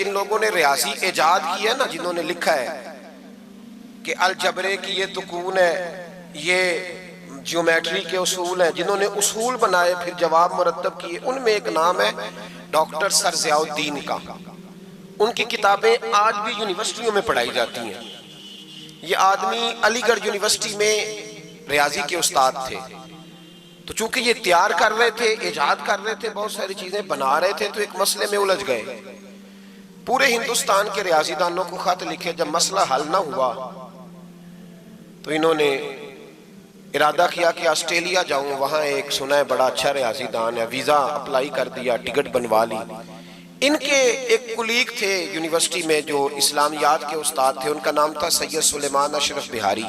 जिन लोगों ने रियाजी इजाद की है ना, जिन्होंने लिखा है कि अलजबरे की ये तुकून है, ये ज्योमेट्री के उसूल हैं, जिन्होंने उसूल बनाए फिर जवाब मुरतब किए, उनमें एक नाम है डॉक्टर सर ज़ियाउद्दीन का। उनकी किताबें आज भी यूनिवर्सिटियों में पढ़ाई जाती हैं। ये आदमी अलीगढ़ यूनिवर्सिटी में रियाजी के उस्ताद थे। तो चूंकि ये तैयार कर रहे थे, इजाद कर रहे थे, बहुत सारी चीजें बना रहे थे, तो एक मसले में उलझ गए। पूरे हिंदुस्तान के रियाजीदानों को खत लिखे, जब मसला हल ना हुआ तो इन्होंने इरादा किया कि ऑस्ट्रेलिया जाऊं, वहां एक सुना है बड़ा अच्छा रियाजीदान है, वीजा अप्लाई कर दिया, टिकट बनवा ली। इनके एक कुलीग थे यूनिवर्सिटी में जो इस्लामियात के उस्ताद थे, उनका नाम था सैयद सुलेमान अशरफ बिहारी।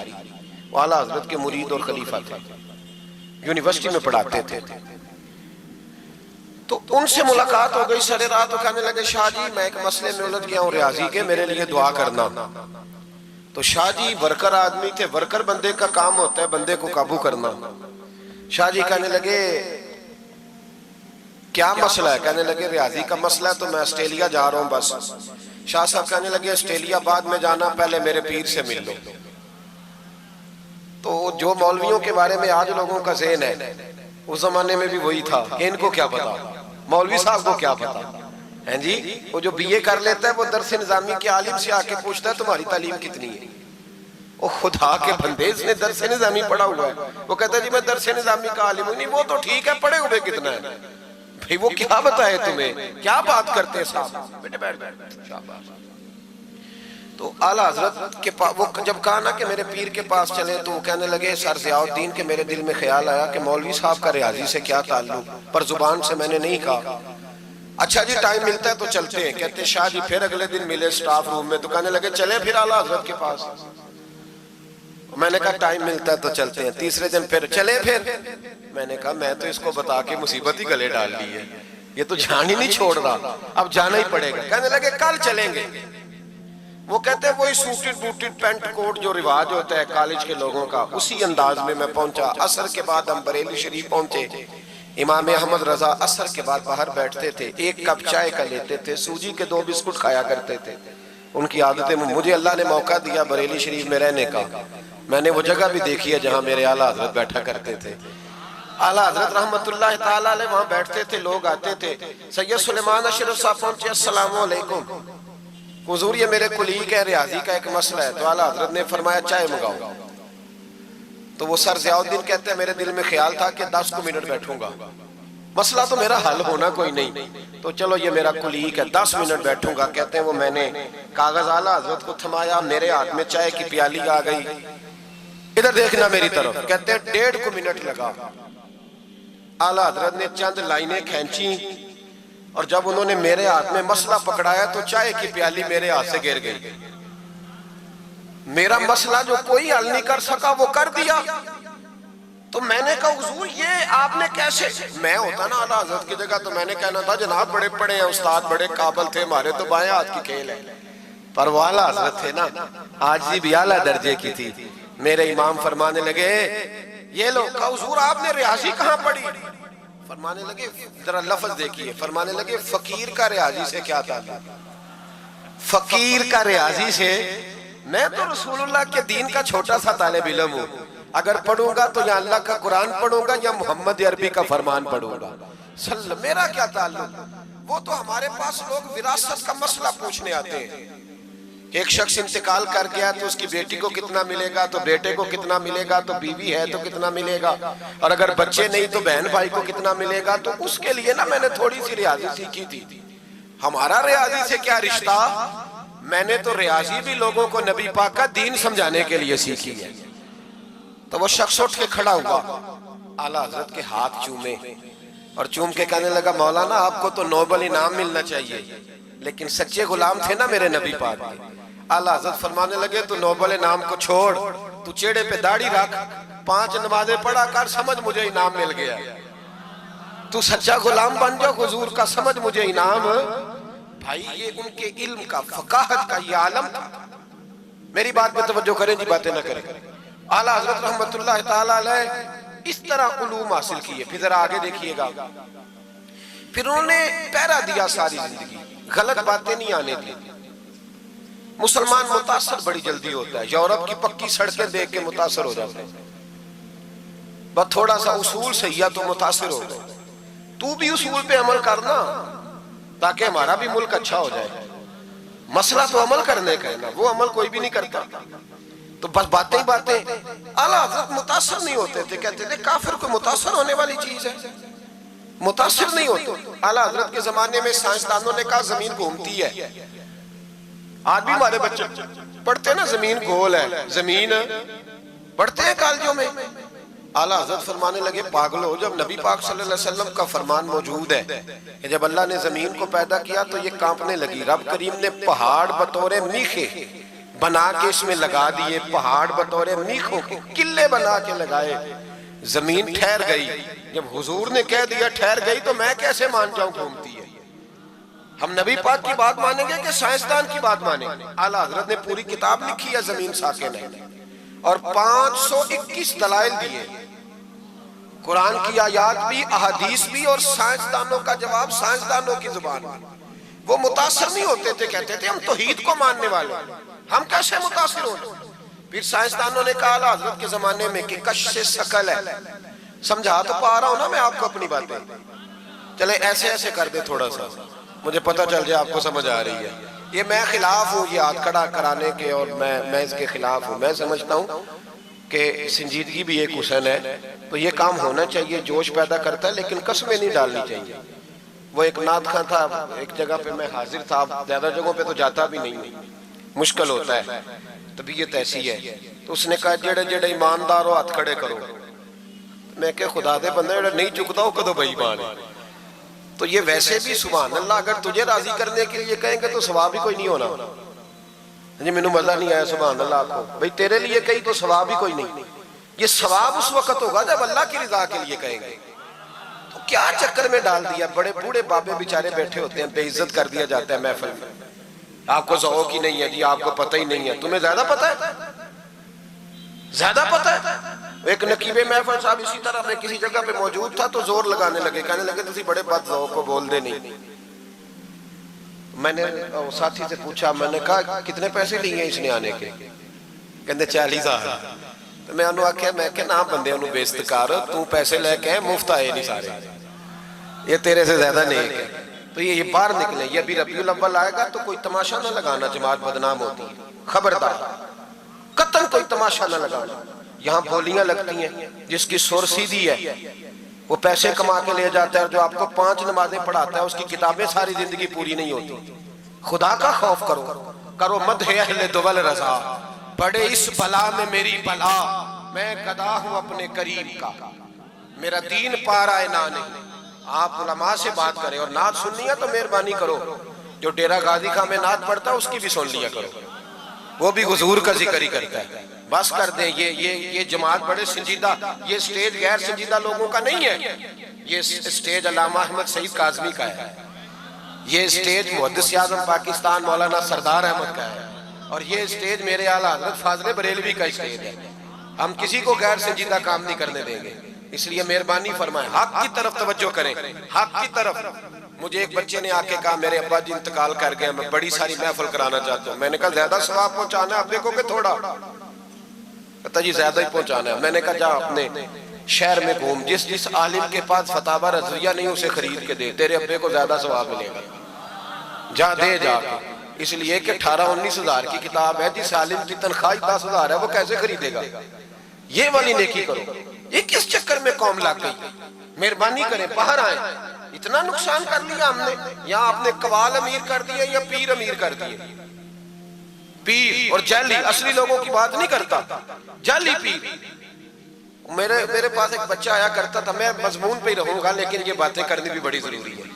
वो आला हजरत के मुरीद और खलीफा थे, यूनिवर्सिटी में पढ़ाते थे। तो उनसे मुलाकात हो गई सरे रात, तो कहने लगे शाह जी मैं एक मसले में उलझ गया हूँ रियाजी के, मेरे लिए दुआ करना। तो शाह जी वर्कर आदमी थे, वर्कर बंदे का काम होता है बंदे को काबू करना। शाह जी कहने लगे क्या मसला है? कहने लगे रियाजी का मसला है, तो मैं ऑस्ट्रेलिया जा रहा हूँ बस। शाह साहब कहने लगे ऑस्ट्रेलिया बाद में जाना, पहले मेरे पीर से मिल लो। तो जो मौलवियों के बारे में आज लोगों का ज़हन है, उस जमाने में भी वही था कि इनको क्या पता, मौलवी साहब को क्या पता है जी। वो जो बीए कर लेता है वो दरस निजामी के आलिम से आके पूछता है तुम्हारी तालीम कितनी है। वो खुदा के बंदे, इसने दरस निजामी पढ़ा हुआ है, वो कहता है जी मैं दरस निजामी का आलिम हूँ। नहीं वो तो ठीक है, पढ़े हुए कितना है भाई, वो क्या बताए तुम्हें, क्या बात करते हैं साहब, बेटे बैठ। तो आला हजरत के पास वो जब कहा ना कि मेरे पीर के पास चले, तो वो कहने लगे सर ज़ियाउद्दीन के मेरे दिल में ख्याल आया कि मौलवी साहब का रियाजी से क्या ताल्लुक, पर जुबान से मैंने नहीं कहा। अच्छा जी टाइम मिलता है तो चलते हैं। कहते शाह जी फिर अगले दिन मिले स्टाफ रूम में, तो कहने लगे चले फिर आला हजरत के पास। मैंने कहा टाइम मिलता है तो चलते हैं। तीसरे दिन फिर चले, फिर मैंने कहा मैं तो इसको बता के मुसीबत ही गले डाल ली है, ये तो जान ही नहीं छोड़ रहा, अब जाना ही पड़ेगा। कहने लगे कल चलेंगे। वो कहते हैं वही सूटेड बूटेड पेंट कोट जो रिवाज होता है कॉलेज के लोगों का, उसी अंदाज में मैं पहुंचा। असर के बाद हम बरेली शरीफ पहुंचे। इमाम अहमद रजा असर के बाद बाहर बैठते थे, एक कप चाय का लेते थे, सूजी के 2 बिस्कुट खाया करते थे। उनकी आदतें, मुझे अल्लाह ने मौका दिया बरेली शरीफ में रहने का, मैंने वो जगह भी देखी है जहाँ मेरे आला हजरत बैठा करते थे। आला हजरत रहमतुल्लाह ताला अलैह वहाँ बैठते थे, लोग आते थे। सैयद सुलेमान अशरफ साहब पहुंचे, अस्सलामु अलैकुम हुजूर ये मेरे कुलीग है, रियाजी का एक मसला है। तो आला हजरत ने फरमाया चाय मंगाओ। तो वो सर ज़ियाउद्दीन कहते हैं मेरे दिल में ख्याल था कि 10 मिनट बैठूंगा, मसला तो मेरा हल होना कोई नहीं, तो चलो ये मेरा कुलीग है 10 मिनट बैठूंगा। कहते हैं वो मैंने कागज आला हजरत को थमाया, मेरे हाथ में चाय की प्याली आ गई, इधर देखना मेरी तरफ। कहते हैं 1.5 मिनट लगा। आला हजरत ने चंद लाइनें खींची और जब उन्होंने मेरे हाथ में मसला पकड़ाया तो चाय की प्याली मेरे हाथ से गिर गई। मेरा मसला जो कोई हल नहीं कर सका वो कर दिया। तो मैंने कहा हुजूर ये आपने कैसे, मैं होता ना आला हजरत की जगह तो मैंने कहना था जनाब बड़े पढ़े हैं उस्ताद, बड़े काबिल थे, हमारे तो बाएं हाथ की खेल है। पर वो आला हजरत थे ना, आजी भी आला दर्जे की थी। मेरे इमाम फरमाने लगे ये लो, कहा हुजूर आपने रियाजी कहाँ पढ़ी? फरमाने लगे जरा लफ्ज देखिए, फरमाने लगे फकीर का रियाजी से क्या ताल्लुक? फकीर का रियाजी से, मैं तो रसूलुल्लाह के दीन का छोटा सा तालिब इल्म हूँ, अगर पढ़ूंगा तो या अल्लाह का कुरान पढ़ूंगा या मोहम्मद अरबी का फरमान पढ़ूंगा, मेरा क्या ताल्लुक? वो तो हमारे पास लोग विरासत का मसला पूछने आते हैं कि एक शख्स इंतकाल कर गया तो उसकी बेटी को कितना मिलेगा, तो बेटे को कितना मिलेगा, तो बीवी है तो कितना मिलेगा, और अगर बच्चे नहीं तो बहन भाई को कितना मिलेगा। तो उसके लिए ना मैंने थोड़ी सी रियाजी सीखी थी। हमारा रियाजी से क्या रिश्ता? मैंने तो रियाजी भी लोगों को नबी पाक का दीन समझाने के लिए सीखी है। तो वो शख्स उठ के खड़ा हुआ, आला हजरत के हाथ चूमे और चूम के कहने लगा मौलाना आपको तो नोबल इनाम मिलना चाहिए, लेकिन सच्चे गुलाम थे ना मेरे नबी पाक के। आला हजरत फरमाने लगे तू नोबल इनाम को छोड़, तू चेहरे पे दाढ़ी रख, 5 नमाजें पढ़ा कर, समझ मुझे इनाम मिल गया। तू सच्चा गुलाम बन जा हुजूर का, समझ मुझे इनाम। भाई ये उनके इल्म का, फकाहत का ये आलम था। मेरी बात पे तवज्जो करें जी, बातें ना करें। आला हजरत रहमतुल्लाह ताला अलैह इस तरह उलूम हासिल किए। फिर जरा आगे देखिएगा, फिर उन्होंने पहरा दिया सारी जिंदगी, गलत बातें नहीं आने दी। मुसलमान मुतासर बड़ी जल्दी होता है, यूरोप की पक्की सड़कें देख के मुतासर हो जाते हैं, बस थोड़ा सा उसूल सही है तो मुतासर हो गए। तू भी उसूल पे अमल करना ताकि हमारा भी मुल्क अच्छा हो जाए। मसला तो अमल करने का है ना, वो अमल कोई भी नहीं करता, तो बस बातें ही बातें। आला हज़रत मुतासर नहीं होते थे, कहते थे काफिर को मुतासर होने वाली चीज है, मुतासर नहीं होते। आला हज़रत के जमाने में साइंसदानों ने कहा जमीन घूमती है। आज भी हमारे बच्चे पढ़ते ना जमीन गोल है, जमीन पढ़ते हैं कॉलेजों में। आला हज़रत फरमाने लगे पागलो, जब नबी पाक सल्लल्लाहु अलैहि वसल्लम का फरमान मौजूद है कि जब अल्लाह ने जमीन को पैदा किया तो ये कांपने लगी। रब करीम ने पहाड़ बतौरे मीखे बना के इसमें लगा दिए, पहाड़ बतौरे मीखों के किले बना के लगाए, जमीन ठहर गई। जब हुजूर ने कह दिया ठहर गई तो मैं कैसे मान जाऊं घूमती है। हम नबी पाक की बात मानेंगे कि साइंसदान की बात मानेंगे? आला हज़रत ने पूरी किताब लिखी है जमीन साकिन है और 521 दलाइल दिए, कुरान की आयात भी, अहादीस भी और साइंसदानों का जवाब साइंसदानों की जुबान में। वो मुतासर नहीं होते थे, कहते थे हम तौहीद को मानने वाले, हम कैसे मुतासर हो। फिर साइंसदानों ने कहा हज़रत के जमाने में कि कश से शकल है। समझा तो पा रहा हूं ना मैं आपको अपनी बातें, चले ऐसे ऐसे कर दे थोड़ा सा, मुझे पता चल जाए आपको समझ आ रही है। ये मैं खिलाफ हूँ ये हाथ खड़ा कराने के, और मैं इसके खिलाफ हूँ। मैं समझता हूँ कि संजीदगी भी एक हुस्न है, तो ये काम होना चाहिए, जोश पैदा करता है, लेकिन कसमें नहीं डालनी चाहिए। वो एक नात खां था, एक जगह पे मैं हाजिर था, ज्यादा जगहों पे तो जाता भी नहीं, मुश्किल होता है, तबीयत ऐसी है। तो उसने कहा जेड़े जेड़े ईमानदार हो हाथ खड़े करो। मैं क्या खुदा दे बंदे जेड़ा नहीं चुकता हो कदों बेईमान है। तो ये वैसे भी सुभान अल्लाह, अगर तुझे राजी करने के लिए कहेंगे तो सवाब ही कोई नहीं होना। जी मैंने मजा नहीं आया सुभान अल्लाह को, भाई तेरे लिए कही तो सवाब ही कोई नहीं। ये सवाब उस वक्त होगा जब अल्लाह की रिजा के लिए कहेंगे। तो क्या चक्कर में डाल दिया, बड़े बूढ़े बाबे बेचारे बैठे होते हैं, बेइज्जत कर दिया जाता है महफिल में। आपको ज़ौक़ ही नहीं है जी, आपको पता ही नहीं है, तुम्हें ज्यादा पता है, ज्यादा पता है। एक नकीबे महफिल साहब इसी तरह मैं किसी जगह पे मौजूद था तो जोर लगाने लगे, कहने लगे तुसी बड़े बद ज़ौक़ को बोल दे नहीं। मैंने साथी से पूछा, मैंने कहा कितने पैसे लिए इसने आने के? कहते 40,000। तो मैं उन्होंने आख्या, मैं क्या ना बंदे बेइज्जत कर, तू पैसे लेके मुफ्त आए नहीं सारे, ये तेरे से ज्यादा नहीं है। तो ये बाहर निकले, ये अभी रबीउल अव्वल आएगा तो कोई तमाशा ना लगाना, जमात बदनाम होती है, खबरदार कतन कोई तमाशा ना लगाना। यहाँ बोलियां लगती हैं, जिसकी सुर सीधी है वो पैसे कमा के ले जाता है, जो आपको 5 नमाजें पढ़ाता है उसकी किताबें सारी जिंदगी पूरी नहीं होती। खुदा का खौफ करो, करो मद है अहले दुवल रजा, बड़े इस बला में मेरी बला, मैं गदा हूं अपने करीब का, मेरा दीन पारा है ना नहीं। आप उलमा से बात करें, और नात सुननी है तो मेहरबानी करो, जो डेरा गाजी खां में नात पढ़ता है उसकी भी सुन लिया करो, वो भी हुजूर का जिक्र ही करता है। बस कर दें, ये जमात बड़े संजीदा, ये स्टेज गैर संजीदा लोगों का नहीं है, ये स्टेज अल्लामा अहमद सईद काज़मी का है, ये स्टेज मुहद्दिस आज़म पाकिस्तान मौलाना सरदार अहमद का है, और ये स्टेज मेरे आला हज़रत फाज़िल बरेलवी का स्टेज है। हम किसी को गैर संजीदा काम नहीं करने देंगे, इसलिए मेहरबानी फरमाएं, हक की तरफ तवज्जो करें, हक की तरफ। मुझे एक बच्चे ने आके कहा मेरे अब्बा जी इंतकाल कर गए, मैं बड़ी सारी महफिल कराना चाहता हूँ। मैंने कहा ज्यादा सवाब पहुंचाना है, आप देखोगे थोड़ा, पता जी ज्यादा ही पहुंचाना है। मैंने कहा जा अपने शहर में घूम, जिस जिस आलिम के पास फतावा रज़विया नहीं उसे खरीद के दे, तेरे अब्बे को ज्यादा सवाब मिलेगा, जा दे जाके। इसलिए कि 18-19 हजार की किताब है, जिस आलिम की तनख्वाह 10,000 है वो कैसे खरीदेगा। ये वाली नेकी करो। ये किस चक्कर में कौम लग गई? मेहरबानी करें बाहर आए, इतना नुकसान कर लिया हमने। यहाँ आपने कवाल अमीर कर दिए या पीर अमीर कर दिए। पीर और जाली, असली लोगों की बात नहीं करता, जाली पीर। मेरे पास एक बच्चा आया करता था, मैं मजमून पे ही रहूंगा लेकिन ये बातें करनी भी बड़ी जरूरी है।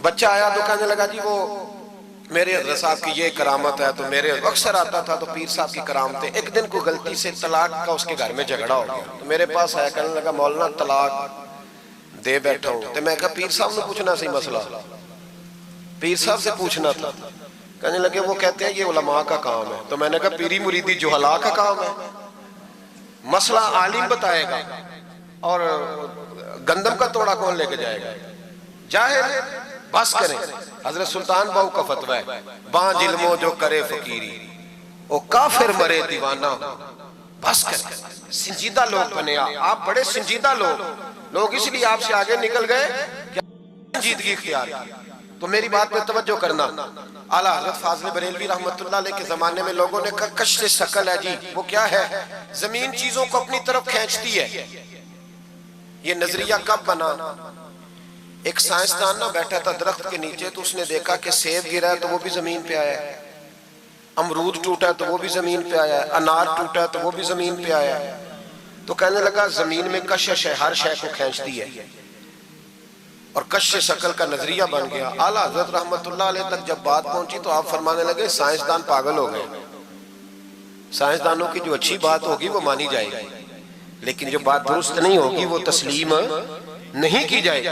बच्चा आया तो कहने लगा जी वो मेरे हज़रत साहब की ये करामत है, तो मेरे अक्सर आता था तो पीर साहब की करामत है। एक दिन को गलती से तलाक का उसके घर में झगड़ा हो गया, तो मेरे पास आया, कहने लगा मौलाना तलाक दे बैठा हूं। तो मैं कहा पीर साहब ने पूछना सही मसला, पीर साहब से पूछना था। कहने लगे वो कहते हैं ये उलमा का काम है। तो मैंने कहा पीरी मुरीदी जुहला का काम है, मसला आलिम बताएगा और गंदम का तोड़ा कौन लेके जाएगा। जाहिर बस करें। हजरत सुल्तान बाहू का फतवा है, बां इल्मो जो करे फकीरी ओ काफिर मरे दीवाना। बस करें। संजीदा लोग बने आप, बड़े संजीदा लोग इसलिए आपसे आगे निकल गए कि संजीदगी इख्तियार की। तो मेरी बात पे तवज्जो करना। आला हजरत फाज़िल बरेलवी रहमतुल्लाह अलैह के जमाने में लोगों ने कहा कश्श शकल है जी, वो क्या है? जमीन चीजों को अपनी तरफ खींचती है। ये नजरिया कब बना? एक साइंसदान ना बैठा था दरख्त के नीचे, तो उसने देखा कि सेब गिरा है तो वो भी जमीन पे आया है, अमरूद टूटा है तो वो भी जमीन पे आया है, अनार टूटा है तो वो भी जमीन पे आया है। तो कहने लगा जमीन में कशिश है, हर शय को खींचती है, और कश्श शकल का नजरिया बन गया। आला हजरत रहमतुल्लाह अलैह तक जब बात पहुंची तो आप फरमाने लगे साइंसदान पागल हो गए। साइंसदानों की जो अच्छी बात होगी वो मानी जाएगी, लेकिन जो बात दुरुस्त नहीं होगी वो तस्लीम नहीं की जाएगी।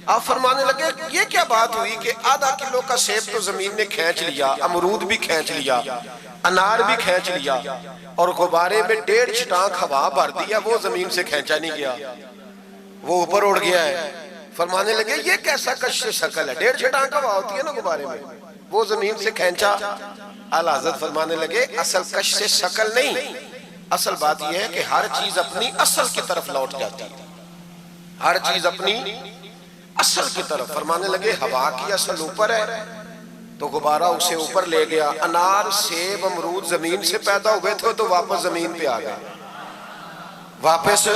आप फरमाने लगे ये क्या बात हुई कि आधा किलो का सेब तो जमीन ने खींच लिया, अमरूद भी खींच लिया, अनार भी खींच लिया, और गुब्बारे में 1.5 छिटांक हवा भर दिया, वो जमीन से खींचा नहीं गया, वो ऊपर उड़ गया है। फरमाने लगे ये कैसा कश्श शकल है? 1.5 छिटांक हवा होती है ना गुब्बारे में, वो जमीन से खींचा। आला हज़रत फरमाने लगे असल कश्श शकल नहीं, असल बात यह है कि हर चीज अपनी असल की तरफ लौट जाती है, हर चीज अपनी असल की तरफ। फरमाने लगे हवा की असल ऊपर है तो गुब्बारा उसे ऊपर ले गया। अनार, सेब, अमरूद जमीन से पैदा हुए थे तो वापस जमीन पे आ गए, वापस।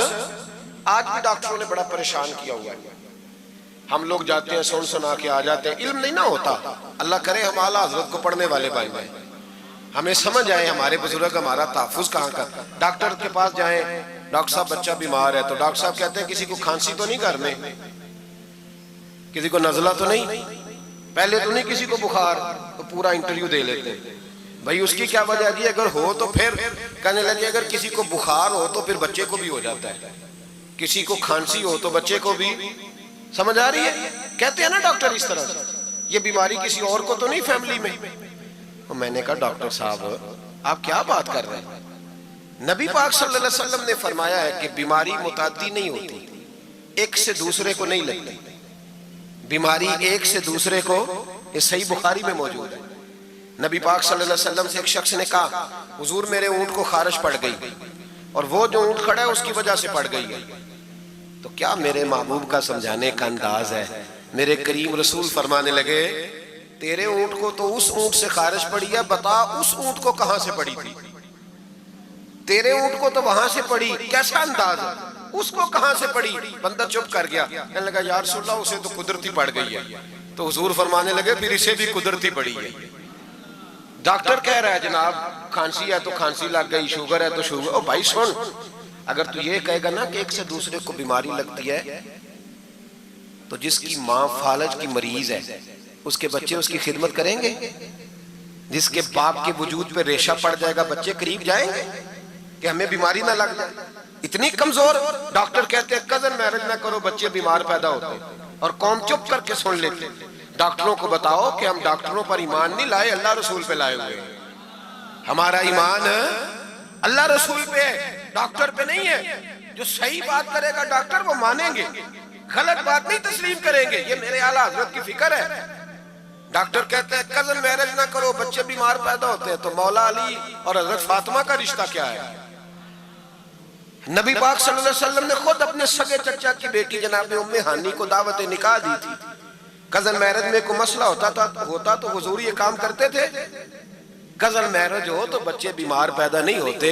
आज भी डॉक्टरों ने बड़ा परेशान किया हुआ है। हम लोग जाते हैं, सुन सुना के आ जाते हैं, इल्म नहीं ना होता। अल्लाह करे हम आला हजरत को पढ़ने वाले भाई भाई, हमें समझ आए हमारे बुजुर्ग हमारा तहफ़्फ़ुज़ कहाँ का। डॉक्टर के पास जाएं, डॉक्टर साहब बच्चा बीमार है, तो डॉक्टर साहब कहते हैं किसी को खांसी तो नहीं घर में, किसी को नज़ला तो नहीं, पहले तो नहीं किसी को बुखार, तो पूरा इंटरव्यू दे लेते हैं भाई उसकी क्या वजह जी, अगर हो तो फिर कहने लगे अगर किसी को बुखार हो तो फिर बच्चे को भी हो जाता है, किसी को खांसी हो तो बच्चे को भी। समझ आ रही है? कहते हैं ना डॉक्टर इस तरह से, ये बीमारी किसी और को तो नहीं फैमिली में। तो मैंने कहा डॉक्टर साहब आप क्या बात कर रहे हैं? नबी पाक सल्लल्लाहु अलैहि वसल्लम ने फरमाया है कि बीमारी मुताद्दी नहीं होती, एक से दूसरे को नहीं लगती बीमारी, एक से दूसरे को। ये सही बुखारी में मौजूद है। नबी पाक सल्लल्लाहु अलैहि वसल्लम से एक शख्स ने कहा हुजूर मेरे ऊंट को खारिश पड़ गई, और वो जो ऊंट खड़ा है उसकी वजह से पड़ गई है। तो क्या मेरे महबूब का समझाने का अंदाज है? मेरे करीम रसूल फरमाने लगे तेरे ऊंट को तो उस ऊंट से खारिश पड़ी है, बता उस ऊंट को कहां से पड़ी थी? तेरे ऊंट को तो वहां से पड़ी, कैसा अंदाज है, उसको कहां से पड़ी? बंदा चुप कर गया, कहने लगा यार रसूलल्लाह उसे तो कुदरती पड़ गई है। तो हुजूर फरमाने लगे फिर इसे भी कुदरती पड़ी है। डॉक्टर कह रहा है जनाब खांसी है तो खांसी लग गई, शुगर है तो शुगर। ओ भाई सुन, अगर तू ये कहेगा ना कि एक से दूसरे को बीमारी लगती है, तो जिसकी माँ फालज की मरीज है उसके बच्चे उसकी खिदमत करेंगे? जिसके बाप के वजूद पे रेशा पड़ जाएगा बच्चे करीब जाएंगे कि हमें बीमारी ना लग जाए? इतनी कमजोर। डॉक्टर कहते हैं कजन मैरिज ना करो, बच्चे बीमार पैदा होते, और कौम चुप करके सुन लेते। डॉक्टरों को बताओ कि हम डॉक्टरों पर ईमान नहीं लाए, अल्लाह रसूल पे लाए हुए। हमारा ईमान अल्लाह रसूल पे है, डॉक्टर पे नहीं है। जो सही बात करेगा डॉक्टर वो मानेंगे, गलत बात नहीं तस्लीम करेंगे। ये मेरे आला हजरत की फिक्र है। डॉक्टर कहते हैं कजन मैरिज ना करो, बच्चे बीमार पैदा होते हैं, तो मौला अली और हजरत फातिमा का रिश्ता क्या है? नबी पाक सल्लल्लाहु अलैहि वसल्लम ने खुद अपने सगे चचा की बेटी जनाब उम्मे हानी को दावत निकाह दी थी। कजन मैरिज में कोई मसला होता तो हुजूर ये काम करते थे। कजन मैरिज हो तो बच्चे बीमार पैदा नहीं होते,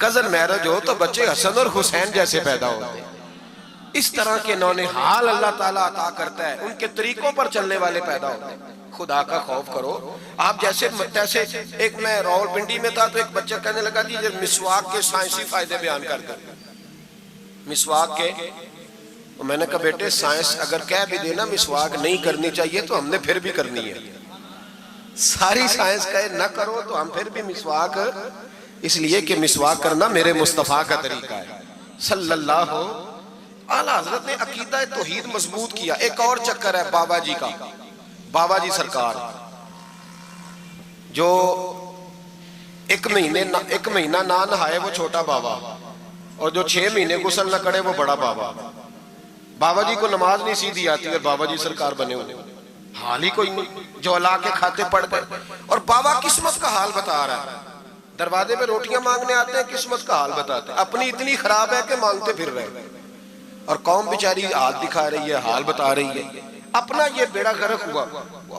कजन मैरिज हो तो बच्चे हसन और हुसैन जैसे पैदा होते। इस तरह के नौनिहाल अल्लाह ताला अता करता है, उनके तरीकों पर चलने वाले पैदा होते हैं। खुदा का खौफ करो। आप जैसे एक मैं रावलपिंडी में था तो एक बच्चा कहने लगा जी मिसवाक के साइंसी फायदे बयान कर दो, मिसवाक के। तो मैंने कहा बेटे साइंस अगर कह भी देना मिसवाक नहीं करनी चाहिए तो हमने फिर भी करनी है। सारी साइंस कहे न करो तो हम फिर भी मिसवाक, इसलिए कि मिसवाक करना मेरे मुस्तफा का तरीका है सल्लल्लाहु। आला हजरत ने अकीदा तौहीद मजबूत किया। एक और चक्कर है बाबा जी का, बाबा जी सरकार जो एक महीना ना नहाए वो छोटा बाबा, और जो 6 महीने गुस्ल न करे वो बड़ा बाबा। बाबा जी को नमाज नहीं सीधी आती और बाबा जी सरकार बने हुए। हाल ही कोई नहीं, जो ला के खाते पड़ गए। और बाबा किस्मत का हाल बता रहा है, दरवाजे पे रोटियां मांगने आते हैं, किस्मत का हाल बताते हैं। अपनी इतनी खराब है कि मांगते फिर रहे हैं, और कौम बेचारी हाथ दिखा रही है, हाल बता रही है। अपना ये बेड़ा गर्क हुआ।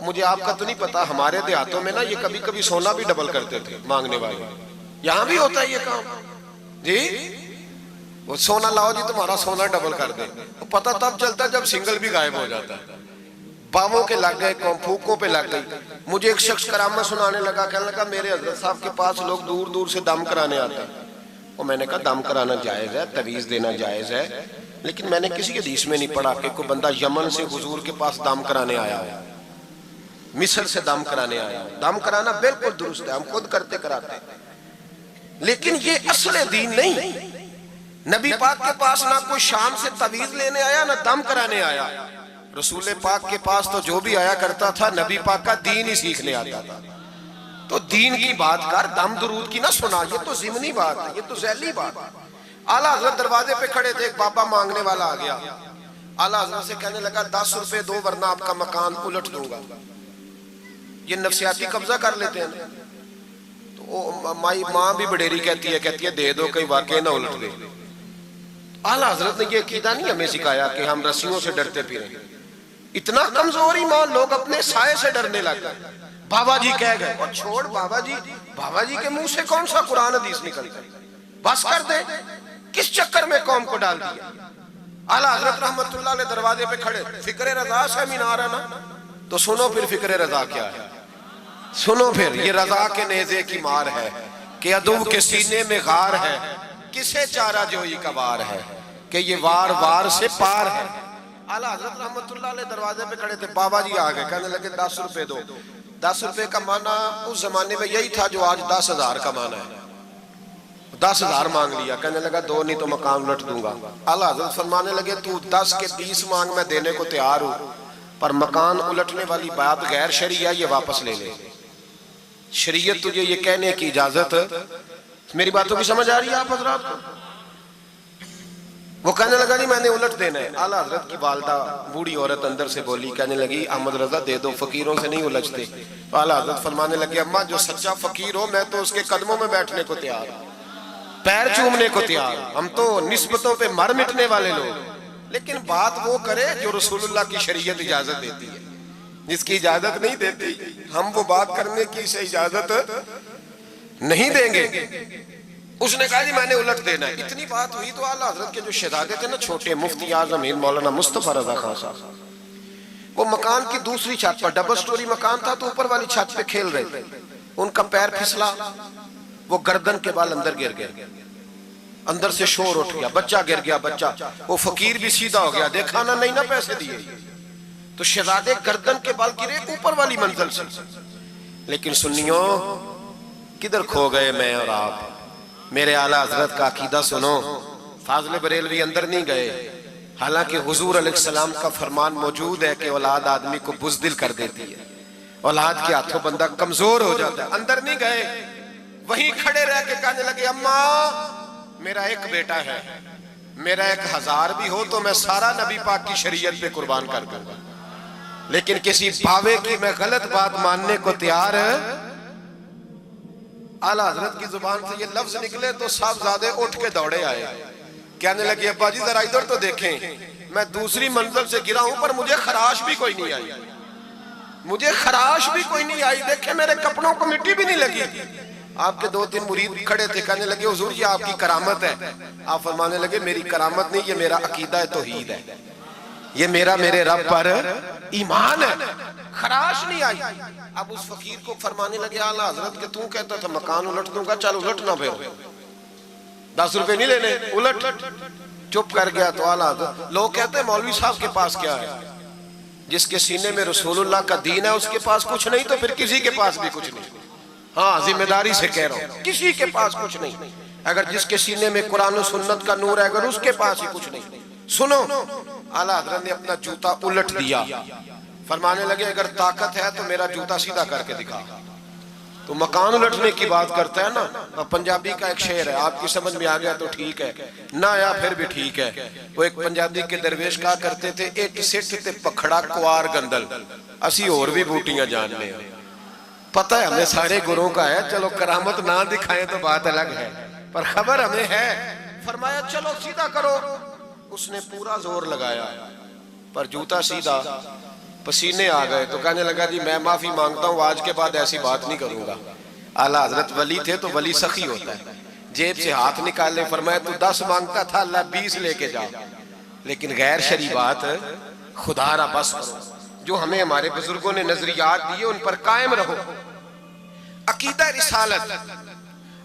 मुझे आपका तो नहीं पता, हमारे देहातों में ना ये कभी कभी सोना भी डबल करते थे मांगने वाले। यहाँ भी होता है ये काम जी, वो सोना लाओ जी, तुम्हारा सोना डबल कर दे। तो पता तब चलता है जब सिंगल भी गायब हो जाता है। बावों के लग गए, फूकों पे लग गई। मुझे एक शख्स करामत सुनाने लगा, कहने लगा मेरे हजरत साहब के पास लोग दूर दूर से दम कराने आते हैं। और मैंने कहा दम कराना जायज है, तवीज देना जायज है, लेकिन मैंने किसी हदीस में नहीं पढ़ा कि कोई बंदा यमन से हुजूर के पास दम कराने आया है, मिस्र से दम कराने आया है। दम कराना बिल्कुल दुरुस्त है, हम खुद करते कराते हैं, लेकिन ये असल दीन नहीं। नबी पाक के पास ना कोई शाम से तवीज लेने आया, ना दम कराने आया। रसूल पाक के पास तो जो भी आया करता था, नबी पाक का दीन ही सीखने आता था। तो दीन की बात कर, दम दुरूद की ना सुना, ये तो ज़िमनी बात है, ये तो ज़ैली बात है। आला हजरत दरवाजे पे खड़े थे, एक बाबा मांगने वाला आ गया। आला हजरत से कहने लगा 10 रुपए दो वरना आपका मकान उलट दूंगा। ये नफसियाती कब्जा कर लेते हैं। तो माई माँ भी बडेरी कहती है दे दो, कहीं वाकई ना उलट दे। आला हजरत ने ये अकीदा नहीं हमें सिखाया कि हम रस्सियों से डरते फिरें। इतना कमजोर ईमान, लोग अपने साये से डरने लग गए। बाबा जी कह गए, और छोड़ बाबा जी के मुंह से कौन सा कुरान हदीस निकलता है, बस कर दे। किस चक्कर में कौम को डाल दिया। आला हजरत रहमतुल्लाह अलैह दरवाजे पे खड़े, फिक्रे रजा से मीनार है ना, तो सुनो फिर फिक्रे रजा क्या है, सुनो फिर। ये रजा के नेज़े की मार है कि अदू के सीने में गार है, किसे चारा जोई का वार है कि ये वार वार से पार है। आला हजरत रहमतुल्लाह अलैह दरवाजे पे खड़े थे, बाबा जी आ गए, कहने लगे 10 रुपए दो। 10 रुपए का माना उस जमाने में यही था जो आज 10,000 का माना है। 10,000 मांग लिया, कहने लगा दो नहीं तो मकान उलट दूंगा। आला हजरत फरमाने लगे तू 10 के 20 मांग, मैं देने को तैयार हूं, पर मकान उलटने वाली बात गैर शरीया, ये वापस ले ले। शरीयत तुझे ये कहने की इजाजत, मेरी बातों की समझ आ रही है आप हजरात को? वो कहने लगा जी मैंने उलट देना है। आला हजरत की वालदा बूढ़ी औरत अंदर से बोली, कहने लगी अहमद रजा दे दो, फकीरों से नहीं उलझते। तो आला हजरत फरमाने लगे अम्मा जो सच्चा फकीर हो, मैं तो उसके कदमों में बैठने को तैयार हूं, पैर चूमने को तैयार। हम तो निस्बतों पे मर मिटने वाले लोग, लेकिन बात वो करे जो रसूलुल्लाह की शरीयत इजाजत देती है। जिसकी इजाजत नहीं देती, हम वो बात करने की से इजाजत नहीं देंगे। उसने कहा जी मैंने उलट देना है। इतनी बात हुई तो आला हजरत के जो शहजादे थे ना, छोटे मुफ्ती आजम हिंद मौलाना मुस्तफा रजा खान साहब, वो मकान की दूसरी छत पर, डबल स्टोरी मकान था, तो ऊपर वाली छत पे खेल रहे थे। उनका पैर फिसला, वो गर्दन के बाल अंदर गिर गए, अंदर से शोर उठ गया, बच्चा गिर गया। बच्चा, वो फकीर भी सीधा हो गया, देखा ना नहीं ना पैसे दिए, तो शहजादे गर्दन के बाल गिरे ऊपर वाली मंजिल से। लेकिन सुन्नियों किधर खो गए मैं और आप? मेरे आला हजरत का अकीदा सुनो। फाज़िल बरेलवी अंदर नहीं गए, हालांकि हुजूर अलैहिस्सलाम का फरमान मौजूद है कि औलाद आदमी को बुज़दिल कर देती है, औलाद के हाथों बंदा कमजोर हो जाता है। अंदर नहीं गए, वहीं खड़े रह के कहने लगे अम्मा मेरा एक बेटा है, मेरा 1000 भी हो तो मैं सारा नबी पाक की शरीयत पे कुर्बान कर दूंगा, लेकिन किसी भावे की मैं गलत बात मानने को तैयार है। आला हजरत की जुबान से ये लफ्ज निकले तो साहबजादे उठ के दौड़े आए, कहने लगे अब्बा जी जरा इधर तो देखें, मैं दूसरी मंजिल से गिरा हूं पर मुझे खराश भी कोई नहीं आई, मुझे खराश भी कोई नहीं आई, देखे मेरे कपड़ों को मिट्टी भी नहीं लगी। आपके 2-3 मुरीद खड़े थे, कहने लगे हुजूर ये आपकी करामत है। आप फरमाने लगे मेरी करामत नहीं, ये मेरा अकीदा है, तौहीद है, ये मेरा मेरे रब पर ईमान है, खराश नहीं आई। अब उस फकीर को फरमाने लगे आला हजरत के तू कहता था मकान उलट दूंगा, चल उलट ना, फिर 10 रुपए नहीं लेने, उलट। चुप कर गया। तो आला हजरत, लोग कहते हैं मौलवी साहब के पास क्या है? जिसके सीने में रसूलुल्लाह का दीन है उसके पास कुछ नहीं, तो फिर किसी के पास भी कुछ नहीं। हाँ जिम्मेदारी से कह रहा हूं, किसी के पास कुछ नहीं। अगर जिसके सीने में कुरान और सुन्नत का नूर है, अगर उसके पास ही कुछ नहीं। सुनो, आला हजरत ने अपना जूता उलट दिया, फरमाने लगे अगर ताकत है तो मेरा जूता सीधा करके दिखा। तो मकान उलटने की बात करता है ना, पंजाबी का एक शेर है, आपकी समझ में आ गया तो ठीक है, ना आया फिर भी ठीक है। वो एक पंजाबी के दरवेश कहा करते थे, एक सिट ते पखड़ा कुआर गंदल, असी और भी बूटियां जानने हैं, पता है हमें सारे गुरुओं का है। चलो करामत ना दिखाएं तो बात अलग है, पर खबर हमें है। फरमाया चलो सीधा करो। उसने पूरा जोर लगाया पर जूता सीधा, पसीने आ गए तो कहने लगा जी मैं माफी मांगता हूं, आज के बाद ऐसी बात नहीं करूंगा। आला हजरत वली थे तो वली सखी होता है, जेब से हाथ निकाले, फरमाया तू 10 मांगता था, अल्लाह 20 लेके जा, लेकिन गैर शरी बात खुदारा बस करो। जो हमें हमारे बुजुर्गों ने नजरियात दिए उन पर कायम रहो। अकीदा रिसालत,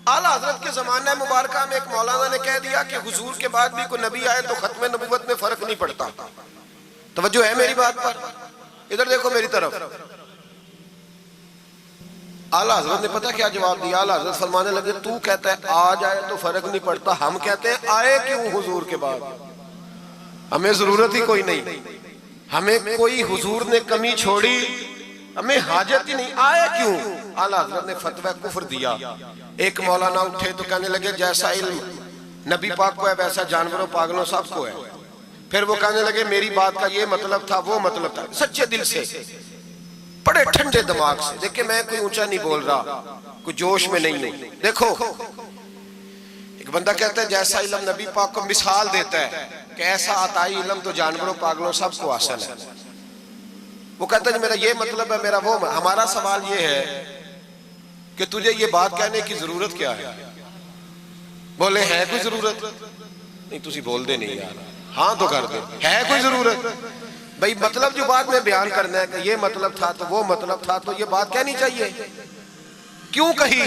आला हजरत के जमाना मुबारका में एक मौलाना ने कह दिया कि हुजूर के बाद भी कोई नबी आए तो खत्म नबूवत में फर्क नहीं पड़ता। तवज्जो है मेरी बात पर? इधर देखो मेरी तरफ। आला हजरत ने पता क्या जवाब दिया? आला हजरत फरमाने लगे तू कहता है आ जाए तो फर्क नहीं पड़ता, हम कहते हैं आए क्यों हुजूर के बाद? हमें जरूरत ही कोई नहीं, हमें कोई हुजूर ने कमी छोड़ी, हमें हाजत ही नहीं, आए क्यों? आला हजरत ने फतवा कुफ्र दिया। एक मौलाना उठे तो कहने लगे जैसा इल्म नबी पाक को है वैसा जानवरों पागलों सबको है। फिर वो कहने लगे मेरी बात का ये मतलब था, वो मतलब था, सच्चे दिल से, बड़े ठंडे दिमाग से। देखिए मैं कोई ऊंचा नहीं बोल रहा, कोई जोश में नहीं हूं। देखो एक बंदा कहता है जैसा इल्म नबी पाक को मिसाल देता है कि ऐसा अताई इल्म तो जानवरों पागलों सबको हासिल है। वो कहता है मेरा ये मतलब है, मेरा वो। हमारा सवाल ये है कि तुझे ये बात कहने की जरूरत क्या है? बोले है कोई जरूरत? नहीं तुसी बोल दे नहीं यार, हाँ तो कर दे, है कोई जरूरत? भाई मतलब जो बात में बयान करना है कि ये मतलब था तो वो मतलब था, तो ये बात कहनी चाहिए, क्यों कही?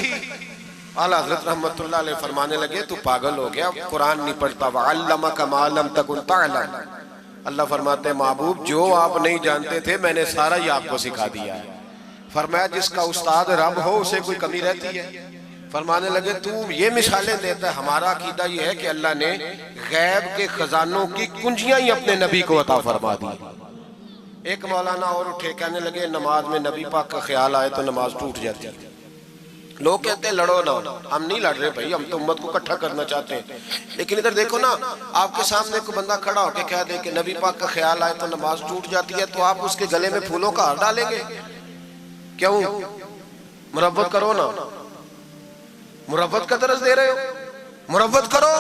आला हज़रत रहमतुल्लाह अलैह फरमाने लगे तू पागल हो गया, कुरान नहीं पढ़ता। वअल्लमका मा लम तकुन तअलम। अल्लाह फरमाते हैं महबूब जो आप नहीं जानते थे मैंने सारा ही आपको सिखा दिया है। फरमाया जिसका उस्ताद रब हो उसे कोई कमी रहती है? फरमाने लगे तू ये मिसालें देता है, हमारा अकीदा ये है कि अल्लाह ने गैब के खजानों की कुंजियां ही अपने नबी को अता फरमा दी। एक मौलाना और उठे, कहने लगे नमाज में नबी पाक का ख्याल आए तो नमाज टूट जाती है। लोग कहते हैं लड़ो ना, हम नहीं लड़ रहे भाई, हम तो उम्मत को इकट्ठा करना चाहते हैं। लेकिन इधर देखो ना, आपके सामने कोई बंदा खड़ा होकर कह दे कि नबी पाक का ख्याल आए तो नमाज टूट जाती है, तो आप उसके गले में फूलों का हार डालेंगे? क्यों? मुरव्वत करो ना, मुरव्वत का दर्ज दे रहे हो, मुरव्वत करो।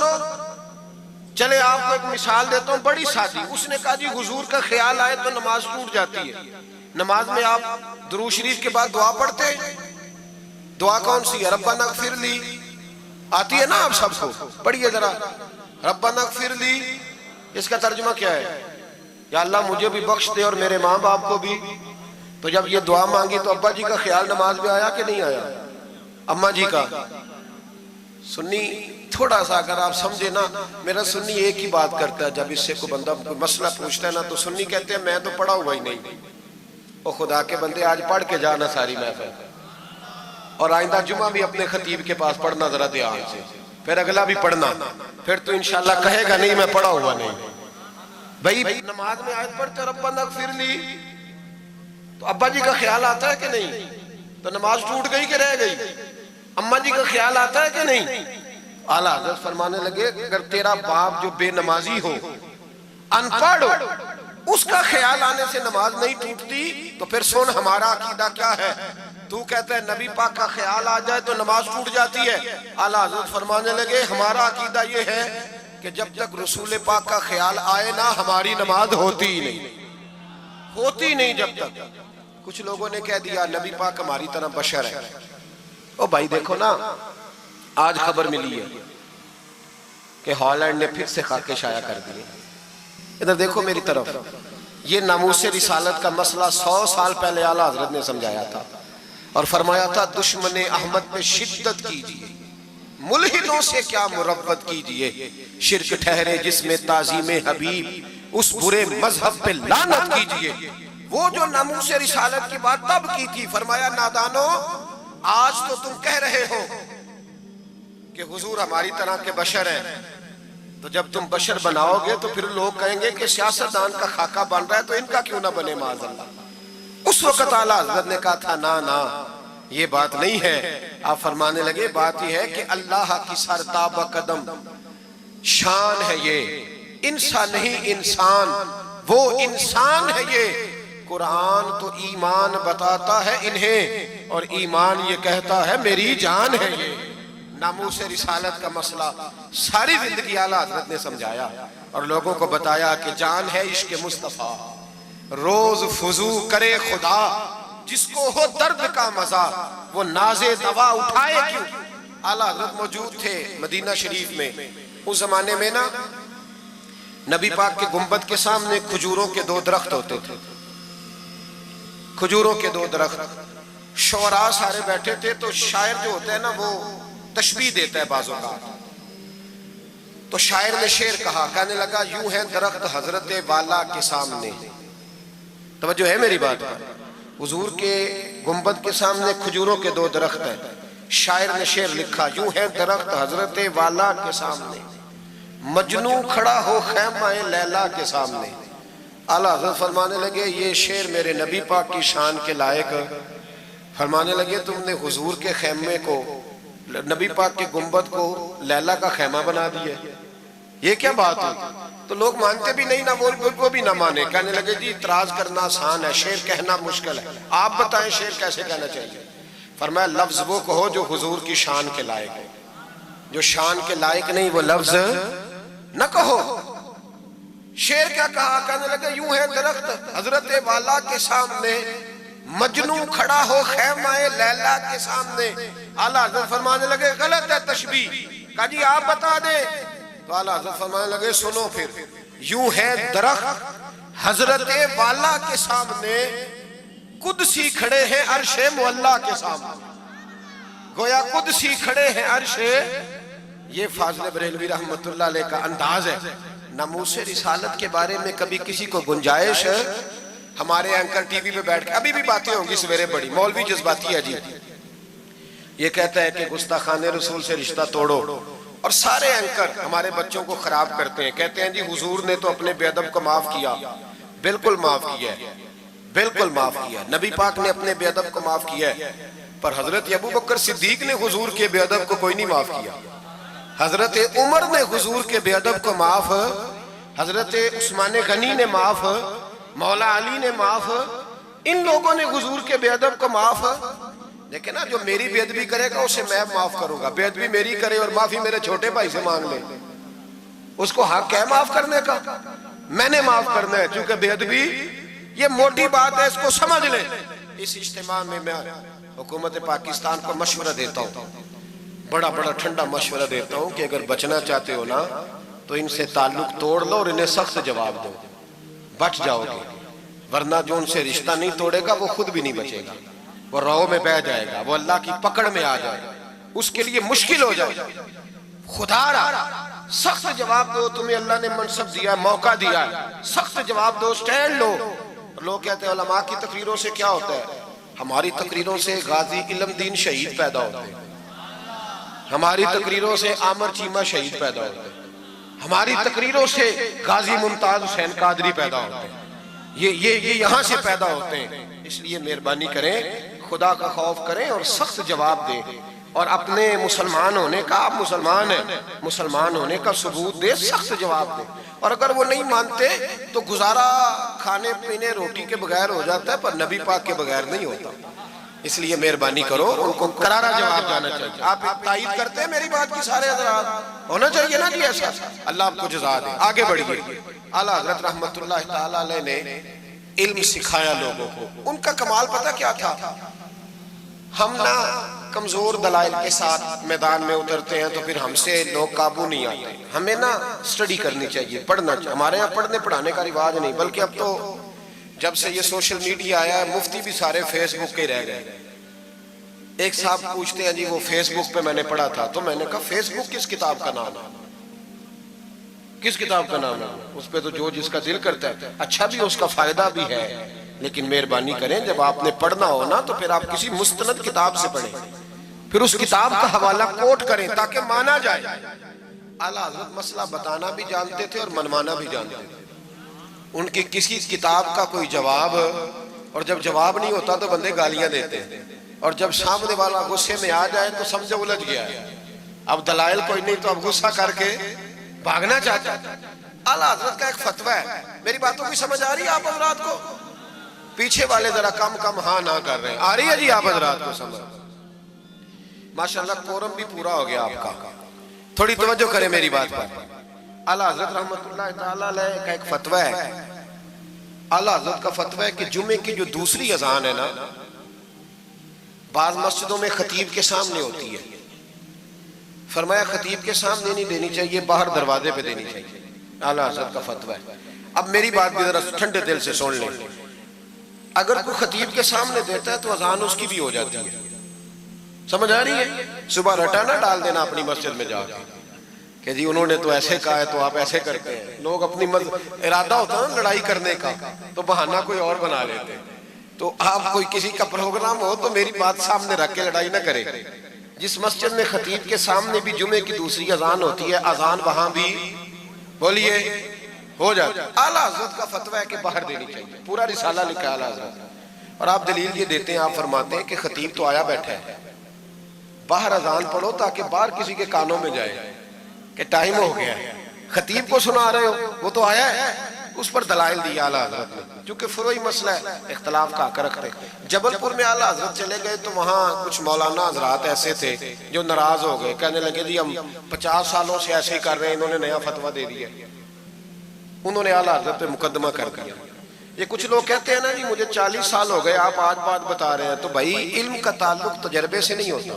चले आपको एक मिसाल देता हूँ बड़ी सादी। उसने कहा जी हुजूर का ख्याल आए तो नमाज टूट जाती है। नमाज में आप दुरूद शरीफ के बाद दुआ पढ़ते, दुआ कौन सी है? रब्बना ग़फ़िरली आती है ना आप सबको, पढ़िए जरा, रब्बना ग़फ़िरली। इसका तर्जुमा क्या है? या अल्लाह मुझे भी बख्श दे और मेरे माँ बाप को भी। तो जब ये दुआ मांगी तो अब्बा जी का ख्याल नमाज में आया कि नहीं आया? अम्मा जी का? सुन्नी थोड़ा सा अगर आप समझे ना, मेरा सुन्नी एक ही बात करता है, जब इससे कोई बंदा कोई मसला पूछता है ना तो सुन्नी कहते हैं मैं तो पढ़ा हुआ ही नहीं। ओ खुदा के बंदे आज पढ़ के जाना सारी महफिल, और आइंदा जुमा भी अपने खतीब के पास पढ़ना जरा ध्यान से, फिर अगला भी पढ़ना, फिर तो इंशाल्लाह कहेगा नहीं मैं पढ़ा हुआ नहीं। भाई नमाज में आयत पढ़ते रब्बना ग़फ़िरली, तो अब्बा जी का ख्याल आता है कि नहीं? तो नमाज टूट गई कि रह गई? अम्मा जी का ख्याल आता है कि नहीं? आला हज़रत फरमाने लगे अगर तेरा बाप जो बेनमाजी हो, अनपढ़ हो, उसका ख्याल आने से नमाज नहीं टूटती, तो फिर सुन हमारा अकीदा क्या है। तू कहता है नबी पाक का ख्याल आ जाए तो नमाज टूट जाती है। आला हज़रत फरमाने लगे हमारा अकीदा ये है कि जब तक रसूल पाक का ख्याल आए ना हमारी नमाज होती ही नहीं, होती नहीं जब तक। कुछ लोगों ने कह दिया नबी पाक हमारी तरह बशर है। ओ भाई देखो ना, आज खबर मिली है कि हॉलैंड ने फिर से खाके शाया कर दिए। इधर देखो मेरी तरफ, ये नामूस रिसालत का मसला 100 साल पहले आला हज़रत ने समझाया था और फरमाया था दुश्मन अहमद पे शिद्दत कीजिए, मुल्हिदों से क्या मुरव्वत कीजिए, शिर्क ठहरे जिसमें ताज़ीम हबीब, उस बुरे मजहब पे लानत कीजिए। वो जो नामूस रिसालत की बात तब की थी, फरमाया नादानो आज तो तुम कह रहे हो कि हुजूर हमारी तरह के बशर हैं, तो जब तुम बशर बनाओगे तो फिर लोग कहेंगे कि सियासतदान का खाका बन रहा है तो इनका क्यों ना बने माज़अल्लाह। उस वक्त आला हज़रत ने कहा था ना ना ये बात नहीं है। आप फरमाने लगे बात यह है कि अल्लाह की सरताब कदम शान है, ये इंसान नहीं इंसान, वो इंसान है ये, कुरान तो ईमान बताता है इन्हें और ईमान ये कहता है मेरी जान है ये। नामूस रिसालत का मसला सारी जिंदगी आला हजरत ने समझाया और लोगों को बताया कि जान है इश्क मुस्तफा, रोज फुजू करे खुदा, जिसको हो दर्द का मजा वो नाजे दवा उठाए क्यों। आला हजरत मौजूद थे मदीना शरीफ में। उस जमाने में ना नबी पाक के गुंबद के सामने खजूरों के 2 दरख्त होते थे, खजूरों के 2 दरख्त। शुअरा सारे बैठे थे, तो शायर जो होता है ना वो तशबीह देता है बाजों का। तो शायर ने शेर कहा, कहने लगा यूं है दरख्त हजरत वाला के सामने। तवज्जो है मेरी बात पर। हुजूर के गुंबद के सामने खजूरों के 2 दरख्त हैं। शायर ने शेर लिखा, यूं है दरख्त हजरत वाला के सामने, मजनू खड़ा हो खैमाए लैला के सामने। आला हज़रत फरमाने लगे ये शेर मेरे नबी पाक की शान के लायक। फरमाने लगे तुमने हुजूर के खैमे को, नबी पाक के गुंबद को लैला का खैमा बना दिया, ये क्या बात है। तो लोग मानते भी नहीं ना, वो भी ना माने। कहने लगे जी इतराज करना आसान है, शेर कहना मुश्किल है, आप बताएं शेर कैसे कहना चाहिए। फरमाया लफ्ज वो कहो जो हुजूर की शान के लायक है, जो शान के लायक नहीं वो लफ्ज न कहो। शेर क्या कहा, कहने लगे यूं है दरख्त हजरत वाला के सामने, मजनू खड़ा हो खैमाए लैला के सामने। आला हज़रत फरमाने लगे गलत है तशबीह। कहा जी आप बता दे। तो आला हज़रत फरमाने लगे सुनो फिर, यूं है दरख्त हजरत वाला के सामने, कुदसी खड़े हैं अर्शे मुअल्ला के सामने। गोया कुदसी खड़े हैं अर्शे। ये फाज़िल बरेलवी रहमतुल्लाह अलैह का अंदाज है। नामूस रिसालत के बारे में कभी किसी को गुंजाइश, हमारे एंकर टीवी पे बैठ के अभी भी बातें होंगी सवेरे बड़ी, मौलवी जज्बाती है जी, ये कहता है कि गुस्ताखाने रसूल से रिश्ता तोड़ो, और सारे एंकर हमारे बच्चों को खराब करते हैं। कहते हैं जी हुजूर ने तो अपने बेअदब को माफ किया। बिल्कुल माफ किया है, बिल्कुल माफ किया। नबी पाक ने अपने बेअदब को माफ किया है, पर हजरत अबू बकर सिद्दीक ने हुजूर के बेअदब को कोई नहीं माफ किया। हजरत उमर ने हुजूर के बेअदब को माफ, हजरत उस्मान गनी ने माफ, मौला अली ने माफ, इन लोगों ने हुजूर के बेअदब को माफ। लेकिन ना जो मेरी बेअदबी करेगा उसे मैं माफ करूंगा। बेअदबी मेरी करे और माफी मेरे छोटे भाई से मांग ले, उसको हक है माफ करने का, मैंने माफ करना है। क्योंकि बेअदबी ये मोटी बात है, इसको समझ ले। इस इज्तिमा में मैं हुकूमत पाकिस्तान को मशवरा देता हूँ, बड़ा बड़ा ठंडा मशवरा देता हूँ कि अगर बचना चाहते हो ना तो इनसे ताल्लुक तोड़ लो और इन्हें सख्त जवाब दो, बच जाओगे। वरना जो उनसे रिश्ता नहीं तोड़ेगा वो खुद भी नहीं बचेगा, वो राह में बह जाएगा, वो अल्लाह की पकड़ में आ जाएगा, उसके लिए मुश्किल हो जाएगा। खुदारा सख्त जवाब दो, तुम्हें अल्लाह ने मनसब दिया, मौका दिया है, सख्त जवाब दो, स्टैंड लो। लोग कहते हैं उलमा की तकरीरों से क्या होता है, हमारी तकरीरों से गाजी इल्म दीन शहीद पैदा होते हैं, हमारी तकरीरों से आमर चीमा शहीद पैदा होते हैं, हमारी तकरीरों से गाजी मुमताज हुसैन कादरी पैदा होते हैं, ये यहाँ से पैदा होते हैं। इसलिए मेहरबानी करें, खुदा का खौफ करें और सख्त जवाब दें, और अपने मुसलमान होने का, आप मुसलमान हैं, मुसलमान होने का सबूत दे, सख्त जवाब दे। और अगर वो नहीं मानते तो गुजारा खाने पीने रोटी के बगैर हो जाता है, पर नबी पाक के बगैर नहीं होता। इसलिए मेहरबानी करो, उनको करारा जवाब जाना चाहिए। आप तायीद करते हैं मेरी बात की, सारे हज़रात होना चाहिए ना जी ऐसा। अल्लाह आपको जज़ा दे। आगे बढ़िए। आला हज़रत रहमतुल्लाह तआला अलैह ने इल्म सिखाया लोगों को। उनका कमाल पता क्या था, हम ना कमजोर दलाइल के साथ मैदान में उतरते हैं तो फिर हमसे लोग काबू नहीं आते। हमें ना स्टडी करनी चाहिए, पढ़ना चाहिए। हमारे यहाँ पढ़ने पढ़ाने का रिवाज नहीं, बल्कि अब तो जब से ये सोशल मीडिया आया है, मुफ्ती भी सारे फेसबुक के रह गए। एक साहब पूछते हैं जी वो फेसबुक पे मैंने पढ़ा था, तो मैंने कहा फेसबुक किस किताब का नाम है, किस किताब का नाम है? उस पे तो जो जिसका दिल करता है, अच्छा भी उसका फायदा भी है, लेकिन मेहरबानी करें जब आपने पढ़ना हो ना तो फिर आप किसी मुस्तनद किताब से पढ़ें, फिर उस किताब का हवाला कोट करें ताकि माना जाए। आला हज़रत मसला बताना भी जानते थे और मनवाना भी जानते थे। उनकी किसी किताब का कोई जवाब, और जब जवाब नहीं होता तो बंदे गालियां देते हैं, और जब सामने वाला गुस्से में आ जाए तो समझो उलझ गया है, अब दलाइल कोई नहीं तो अब गुस्सा करके भागना चाहता है। आला हज़रत का एक फतवा है, मेरी बातों की समझ आ रही है आप हज़रात को? पीछे वाले जरा कम कम हाँ ना कर रहे हैं। आ रही है जी आप हजरात को समझ? माशाल्लाह कोरम भी पूरा हो गया आपका। थोड़ी तवज्जो करें मेरी बात पर। आला हजरत रहमतुल्लाह ताला अलैह का एक फतवा है। आला हजरत का फतवा है कि जुमे की जो दूसरी अजान है ना, बाज मस्जिदों में खतीब के सामने होती है। फरमाया खतीब के सामने नहीं देनी चाहिए, बाहर दरवाजे पे देनी चाहिए। आला हजरत का फतवा है। अब मेरी बात भी जरा ठंडे दिल से सुन लें। अगर कोई खतीब के सामने देता है तो अजान उसकी भी हो जाती है। समझ आ रही है? सुबह रटा ना डाल देना अपनी मस्जिद में जाके कि जी उन्होंने तो ऐसे कहा है तो आप ऐसे करते हैं। लोग अपनी इरादा होता है ना लड़ाई करने का, तो बहाना कोई और बना लेते। तो आप कोई किसी का प्रोग्राम हो तो मेरी बात सामने रख के लड़ाई ना करे। जिस मस्जिद में खतीब के सामने भी जुमे की दूसरी अजान होती है, अजान वहां भी बोलिए हो जाता है। आला हजरत का फतवा है कि बाहर देनी चाहिए। पूरा रिसाला लिखा है आला हजरत। और आप दलील ये देते हैं, आप फरमाते हैं कि खतीब तो आया बैठा है, बाहर अजान पढ़ो ताकि बाहर किसी के कानों में जाए कि टाइम हो गया है। खतीब को सुना रहे हो, वो तो आया है। उस पर दलाइल दिया आला हजरत ने, क्योंकि फुरोई मसला है, इख्तलाफ का हक रखते। जबलपुर में आला हजरत चले गए तो वहाँ कुछ मौलाना हजरात ऐसे थे जो नाराज हो गए, कहने लगे जी हम 50 सालों से ऐसे ही कर रहे हैं, इन्होंने नया फतवा दे दिया। उन्होंने आला हजरत पे मुकदमा कर दिया। ये कुछ लोग कहते हैं ना जी मुझे 40 साल हो गए, आप आज बात बता रहे हैं। तो भाई इल्म का ताल्लुक तजर्बे से नहीं होता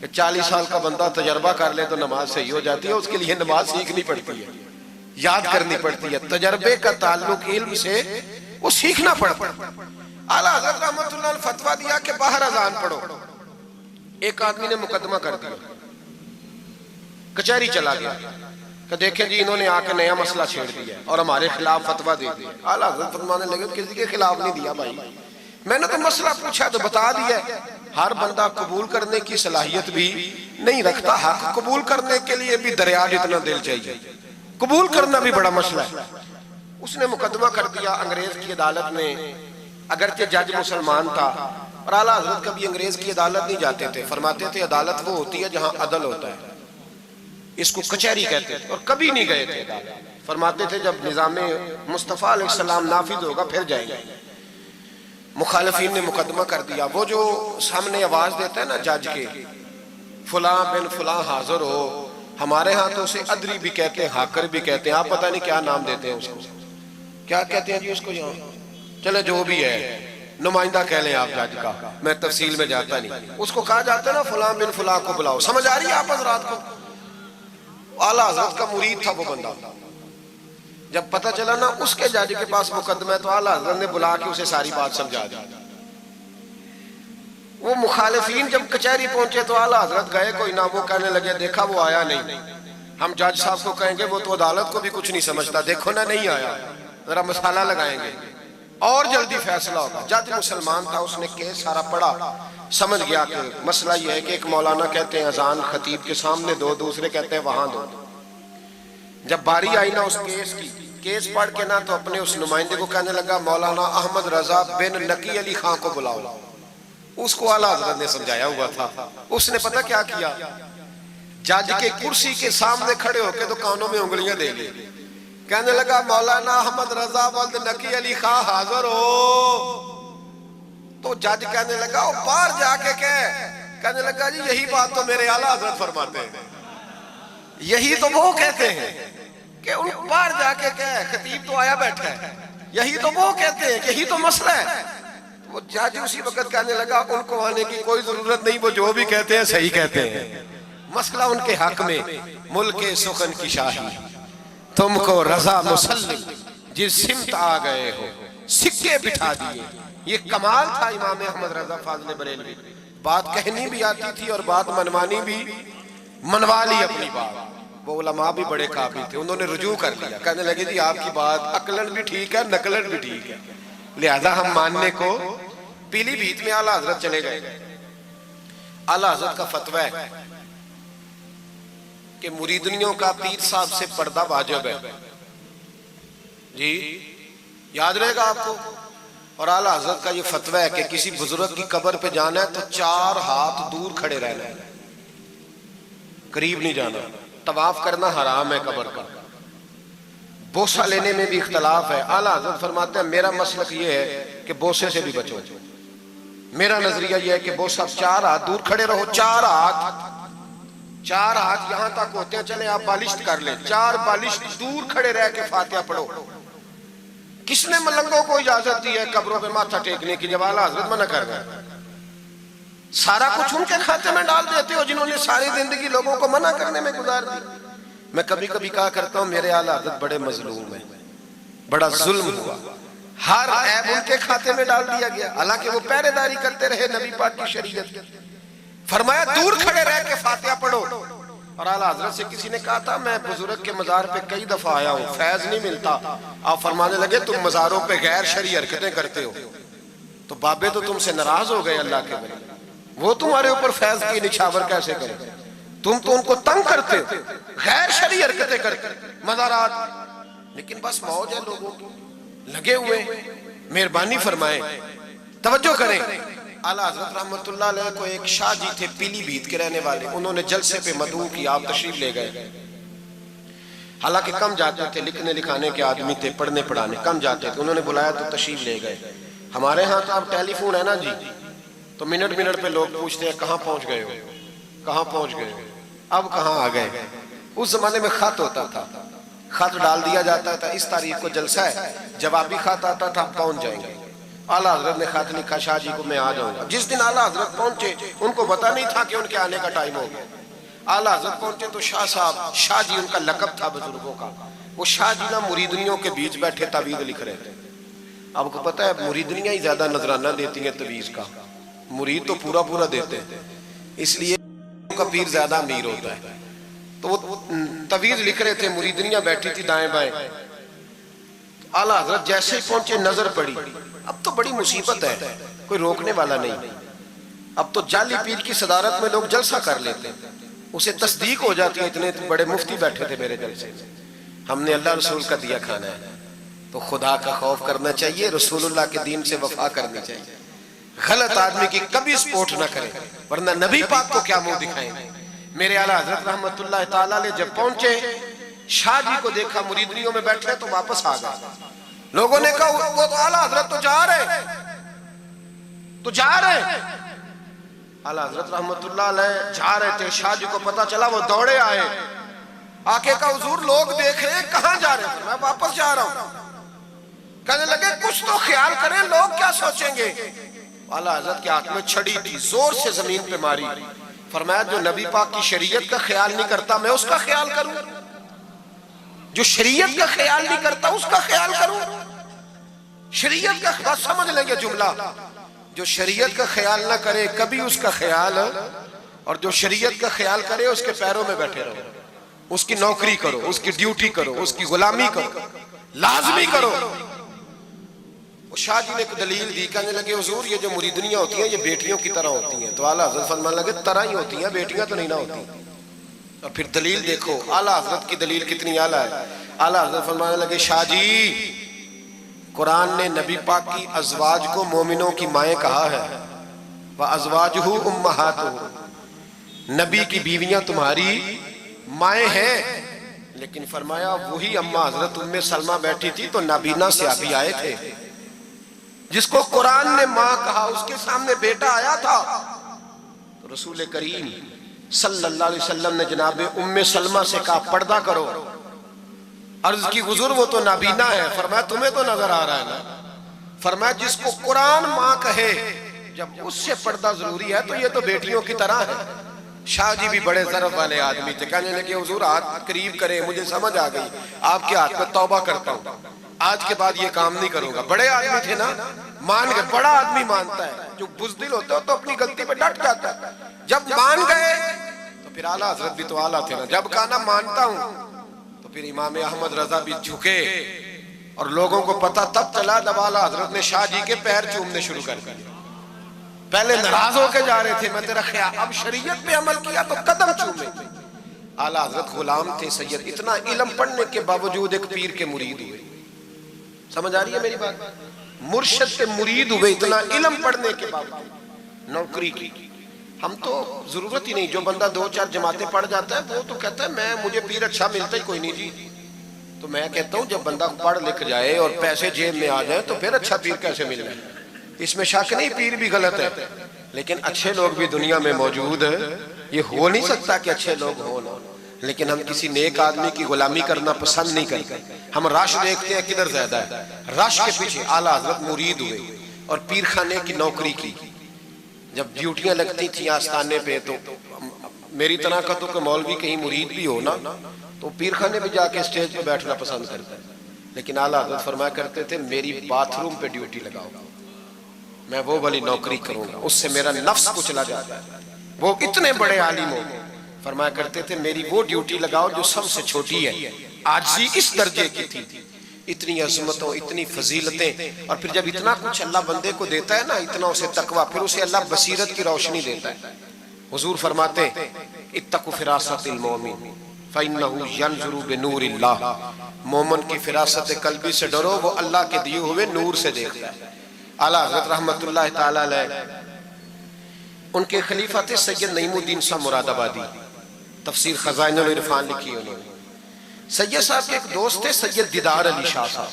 कि 40 साल का बंदा तजर्बा कर ले तो नमाज सही हो जाती है। उसके लिए नमाज सीखनी पड़ती है, याद करनी पड़ती है। तजर्बे का ताल्लुक इल्म से, वो सीखना पड़ता है। आला हज़रत रहमतुल्लाह ने फतवा दिया कि बाहर अजान पढ़ो। एक आदमी ने मुकदमा कर दिया, कचहरी चला गया कि देखें जी इन्होंने आके नया मसला छेड़ दिया और हमारे खिलाफ फतवा दे दिया। आला हज़रत फरमाने लगे किसी के खिलाफ नहीं दिया भाई, मैंने तो मसला पूछा तो बता दिया। हर बंदा कबूल करने की सलाहियत भी नहीं रखता। हक कबूल करने के लिए भी दरिया जितना दिल चाहिए, कबूल करना भी बड़ा मसला है। उसने मुकदमा कर दिया अंग्रेज की अदालत में, अगरचे जज मुसलमान था। और आला हज़रत कभी अंग्रेज की अदालत नहीं जाते थे, फरमाते थे अदालत वो होती है जहां अदल होता है, इसको कचहरी कहते थे। और कभी नहीं गए थे अदालत। फरमाते थे जब निज़ाम मुस्तफ़ा अलैहिस्सलाम नाफिज होगा फिर जाएंगे। मुखालिफिन ने मुकदमा कर दिया। वो जो सामने आवाज देता है ना जज के, फुला बिन फुला हाजिर हो, हमारे यहाँ तो उसे अदरी भी कहते हैं, हाकर भी कहते हैं, आप पता नहीं क्या नाम देते हैं उसको, क्या कहते हैं जी उसको यहाँ, चले जो भी है, नुमाइंदा कह लें आप जज का, मैं तफसील में जाता नहीं। उसको कहा जाता है ना फुला बिन फुला को बुलाओ। समझ आ रही है आप हज़रात को? आला हज़रत का मुरीद था वो बंदा। जब पता चला ना उसके जज के पास मुकदमा है तो आला हज़रत ने बुला के उसे सारी बात समझा दी। वो मुखालिफिन जब कचहरी पहुंचे तो आला हज़रत गए कोई ना, वो कहने लगे देखा वो आया नहीं, हम जज साहब को कहेंगे वो तो अदालत को भी कुछ नहीं समझता, देखो ना नहीं आया, जरा मसाला लगाएंगे और जल्दी फैसला होगा। जज मुसलमान था, उसने केस सारा पढ़ा, समझ गया कि मसला यह है कि एक मौलाना कहते हैं अजान खतीब के सामने दो, दूसरे कहते हैं वहां दो। जब बारी आई ना उस केस की, केस पढ़ के ना तो अपने उस नुमाइंदे को कहने लगा मौलाना अहमद रजा बिन नकी अली खां को बुलाओ। उसको आला हज़रत ने समझाया हुआ था। उसने पता क्या किया, जज के कुर्सी के सामने खड़े होके तो कानों में उंगलियां दे ली, कहने लगा मौलाना अहमद रजा बिन नकी अली खां हाजिर हो। तो जज कहने लगा वो बाहर जाके कहने लगा जी यही बात तो मेरे आला हज़रत फरमाते हैं, यही तो वो कहते हैं कि उन बाहर जाके कह, खतीब तो आया बैठा है, यही तो वो कहते हैं, यही तो मसला है। वो जज उसी वक्त कहने लगा उनको आने की कोई जरूरत नहीं, वो जो भी कहते हैं सही कहते हैं, मसला उनके हक में। मुल्के सुखन की शाही तुमको रजा मुसल्लिम जिस सिमत आ गए हो सिक्के बिठा दिए। ये कमाल था इमाम अहमद रजा फाज़िल बरेलवी। बात कहनी भी आती थी और बात मनवानी भी, मनवा ली अपनी बात। वो उलमा भी बड़े काबिल थे, उन्होंने रुजू कर लिया, कहने लगे जी आपकी बात अकलन भी ठीक है, नकलन भी ठीक है, लिहाजा हम मानने को। पीलीभीत में आला हज़रत चले गए। आला हज़रत का फतवा है कि मुरीदनियों का पीर साहब से पर्दा वाजिब है जी, याद रहेगा आपको। और आला हज़रत का ये फतवा है कि किसी बुजुर्ग की कब्र पे जाना है तो 4 हाथ दूर खड़े रहना है, करीब नहीं जाना। तवाफ करना हराम है कब्र का, बोसा लेने में भी इख्तलाफ है। आला हज़रत फरमाते हैं मेरा मसलक ये है कि बोसे से भी बचो। मेरा नजरिया यह है कि बोसा 4 हाथ दूर खड़े रहो। 4 हाथ यहां तक होते हैं, चले आप बालिश्त कर ले, 4 बालिश्त दूर खड़े रह के फातिहा पढ़ो। किसने मलंगों को इजाजत दी है कब्रों पे माथा टेकने की जब आला हज़रत मना कर रहे? सारा कुछ उनके खाते में डाल देते हो जिन्होंने सारी जिंदगी लोगों को मना करने में गुजार दी। मैं कभी कभी कहा करता हूं मेरे आला हज़रत बड़े मजलूम है, बड़ा जुल्म हुआ, हर ऐब उनके खाते में डाल दिया गया, हालांकि वो पहरेदारी करते रहे नबी पाक की शरीयत। फरमाया दूर खड़े रह के फातिहा पढ़ो। और आला हज़रत से किसी ने कहा था मैं बुजुर्ग के मजार पे कई दफा आया हूँ, फैज नहीं मिलता। आप फरमाने लगे तुम मजारों पे गैर शरई हरकतें करते हो, तो बाबे तो तुमसे नाराज हो गए अल्लाह के बड़े, वो तुम्हारे ऊपर फैज की निछावर कैसे करें? तुम तो उनको तंग करते हो, गैर शरई हरकतें करते मजारात। लेकिन बस मौज है लोगों की, लगे हुए। मेहरबानी फरमाए, तवज्जो करें। आला हज़रत रहमतुल्लाह अलैह को एक शाह जी थे पीलीभीत के रहने वाले, उन्होंने जलसे पे मदऊ की, आप तशरीफ ले गए। हालांकि कम जाते थे, लिखने लिखाने के आदमी थे, पढ़ने पढ़ाने कम जाते थे, उन्होंने बुलाया तो तशरीफ ले गए। हमारे यहाँ तो अब टेलीफोन है ना जी, तो मिनट मिनट पे लोग पूछते हैं कहाँ पहुंच गए हो, कहाँ पहुंच गए हो, अब कहाँ आ गए। उस जमाने में खत होता था, खत डाल दिया जाता था, इस तारीख को जलसा है, जवाबी खत आता था, पहुंच जाएंगे। आला हज़रत ने खत लिखा शाह जी को मैं आ जाऊंगा। जिस दिन आला हज़रत पहुंचे उनको पता नहीं था कि उनके आने का टाइम हो गया। आला हज़रत पहुंचे तो शाह साहब, शाह जी उनका लक़ब था बुजुर्गों का, वो शाह जी ना मुरीदनियों के बीच बैठे तवीज़ लिख रहे थे। आपको पता है मुरीदनियां ही ज्यादा नजराना देती हैं तवीज़ का, मुरीद तो पूरा पूरा देते हैं, इसलिए उनका पीर ज्यादा अमीर होता है। तो वो तवीज़ लिख रहे थे, मुरीदनियां बैठी थी दाएं बाएं। आला हज़रत जैसे ही पहुंचे नजर पड़ी, अब तो बड़ी मुसीबत है, कोई रोकने वाला नहीं। अब तो जाली पीर की सदारत में लोग जलसा कर लेते हैं, उसे तस्दीक हो जाती है। इतने बड़े मुफ्ती बैठे थे मेरे जलसे में, हमने अल्लाह रसूल का दिया खाना है, तो खुदा का खौफ करना चाहिए, रसूलुल्लाह के दीन से वफा करनी चाहिए। गलत आदमी की कभी सपोर्ट ना करें, वरना नबी पाक को क्या मुंह दिखाएंगे। मेरे आला हज़रत रहमतुल्लाह ताला अलैह जब पहुंचे, शाह जी को देखा मुरीदनियों में बैठे तो वापस आ गए। लोगों ने कहा वो तो आला हज़रत तो जा रहे, तो जा रहे। आला हज़रत रहमतुल्लाह अलैह जा रहे थे, शाह जी को पता चला, वो दौड़े आए, आके कहा हुजूर लोग देख रहे हैं, कहां जा रहे हैं? मैं वापस जा रहा हूं। कहने लगे कुछ तो ख्याल करें, लोग क्या सोचेंगे। आला हज़रत के हाथ में छड़ी थी, जोर से जमीन पे मारी, फरमाया जो नबी पाक की शरीयत का ख्याल नहीं करता मैं उसका ख्याल करूं, जो शरीयत का ख्याल नहीं करता उसका ख्याल करूं। शरीयत का बस समझ लेंगे जुमला, जो शरीयत का ख्याल ना करे कभी उसका ख्याल, और जो शरीयत का ख्याल करे उसके पैरों में बैठे रहो, उसकी नौकरी करो, उसकी ड्यूटी करो, उसकी गुलामी करो, लाजमी करो। वो शाह जी ने एक दलील दी, कहने लगे हुजूर ये जो मुरीदनियां होती हैं ये बेटियों की तरह होती हैं। तो आला हज़रत फरमाने लगे तरह ही होती हैं, बेटियां तो नहीं ना होती। और फिर दलील देखो, आला हज़रत की दलील कितनी आला है। आला हज़रत फरमाने लगे शाह जी कुरान ने नबी पाक की अज़वाज को मोमिनों की माएँ कहा है, व अज़वाजुहु उम्महातुहु, नबी की बीवियां तुम्हारी माएँ हैं। लेकिन फरमाया वही अम्मा हज़रत उम्मे सलमा बैठी थी तो नाबीना से अभी आए थे, जिसको कुरान ने माँ कहा उसके सामने बेटा आया था, तो रसूल करीम सल्लल्लाहु अलैहि वसल्लम ने जनाबे उम्मे सलमा से कहा पर्दा करो। अर्ज की हुजूर वो तो नाबीना है। फरमाया तुम्हें तो नजर आ रहा है ना। फरमाया जिसको कुरान माँ कहे जब उससे पर्दा जरूरी है तो ये तो बेटियों की तरह है। शाह जी भी बड़े ज़रफ़ वाले आदमी थे, कहने लगे हुजूर हाथ करीब करे, मुझे समझ आ गई, आपके हाथ में तौबा करता हूँ, आज के बाद ये काम नहीं करूंगा। बड़े आदमी थे ना, मान गए। बड़ा आदमी मानता है, जो बुज़दिल होता है तो अपनी गलती पे डट जाता है। जब मान गए तो फिर आला हज़रत भी तो आला थे ना, जब कहा ना मानता हूँ तो फिर इमाम अहमद रजा भी झुके। और लोगों को पता तब चला जब आला हज़रत ने शाह जी के पैर चूमने शुरू कर दिए। पहले नाराज होकर जा रहे थे, मैं तेरा ख्याल, अब शरीयत पे अमल किया तो कदम चूमे। आला हज़रत गुलाम थे सैयद, इतना इल्म पढ़ने के बावजूद एक पीर के मुरीद हुए। समझ आ रही है मेरी बात? मुर्शिद के मुरीद हुए, इतना इल्म पढ़ने के बावजूद। नौकरी की हम तो जरूरत ही नहीं, जो बंदा 2-4 जमातें पढ़ जाता है वो तो कहता है मैं मुझे पीर अच्छा मिलता ही कोई नहीं जी। तो मैं कहता हूं जब बंदा पढ़ लिख जाए और पैसे जेब में आ जाए तो फिर अच्छा पीर कैसे मिल जाए? इसमें शक नहीं, पीर भी गलत है, लेकिन अच्छे लोग भी दुनिया में मौजूद है। ये हो नहीं सकता कि अच्छे लोग हो ना, लेकिन हम किसी नेक आदमी की गुलामी करना पसंद नहीं करते। हम रश देखते हैं किधर ज्यादा है, रश के पीछे आला हजरत मुरीद हुए और पीर खाने की नौकरी की। जब ड्यूटियां लगती थी आस्थाने पे, तो मेरी तरह का तो मौलवी कहीं मुरीद भी हो ना, तो पीर खाने पे जाके स्टेज पे बैठना पसंद करता है। लेकिन आला हजरत फरमाया करते थे मेरी बाथरूम पे ड्यूटी लगाओ, मैं वो वाली नौकरी करूंगा, उससे मेरा नफ्स कुचला जाता है। वो इतने बड़े आलिम हो, फरमाया करते थे मेरी वो ड्यूटी लगाओ जो सबसे छोटी है। आजी इस दर्जे की थी, इतनी अजमतों, इतनी फजीलतें, और फिर जब इतना कुछ अल्लाह बंदे को देता है ना, इतना उसे तकवा, फिर उसे अल्लाह बसीरत की रोशनी देता है। हुजूर फरमाते इत्तकु फिरासतिल मोमिन फइन्नहु यंजुरु बिनूरिल्लाह, मोमिन की फिरासत कल्बी से डरो, वो अल्लाह के दिए हुए नूर से देखता है। आला हज़रत रहमतुल्लाह ताला अलैह, उनके खलीफा थे सैयद नईमुद्दीन साहब मुरादाबादी, तफसीर खजाइनुल इरफान लिखी उन्होंने। सैयद साहब के एक दोस्त थे सैयद दीदार अली शाह साहब,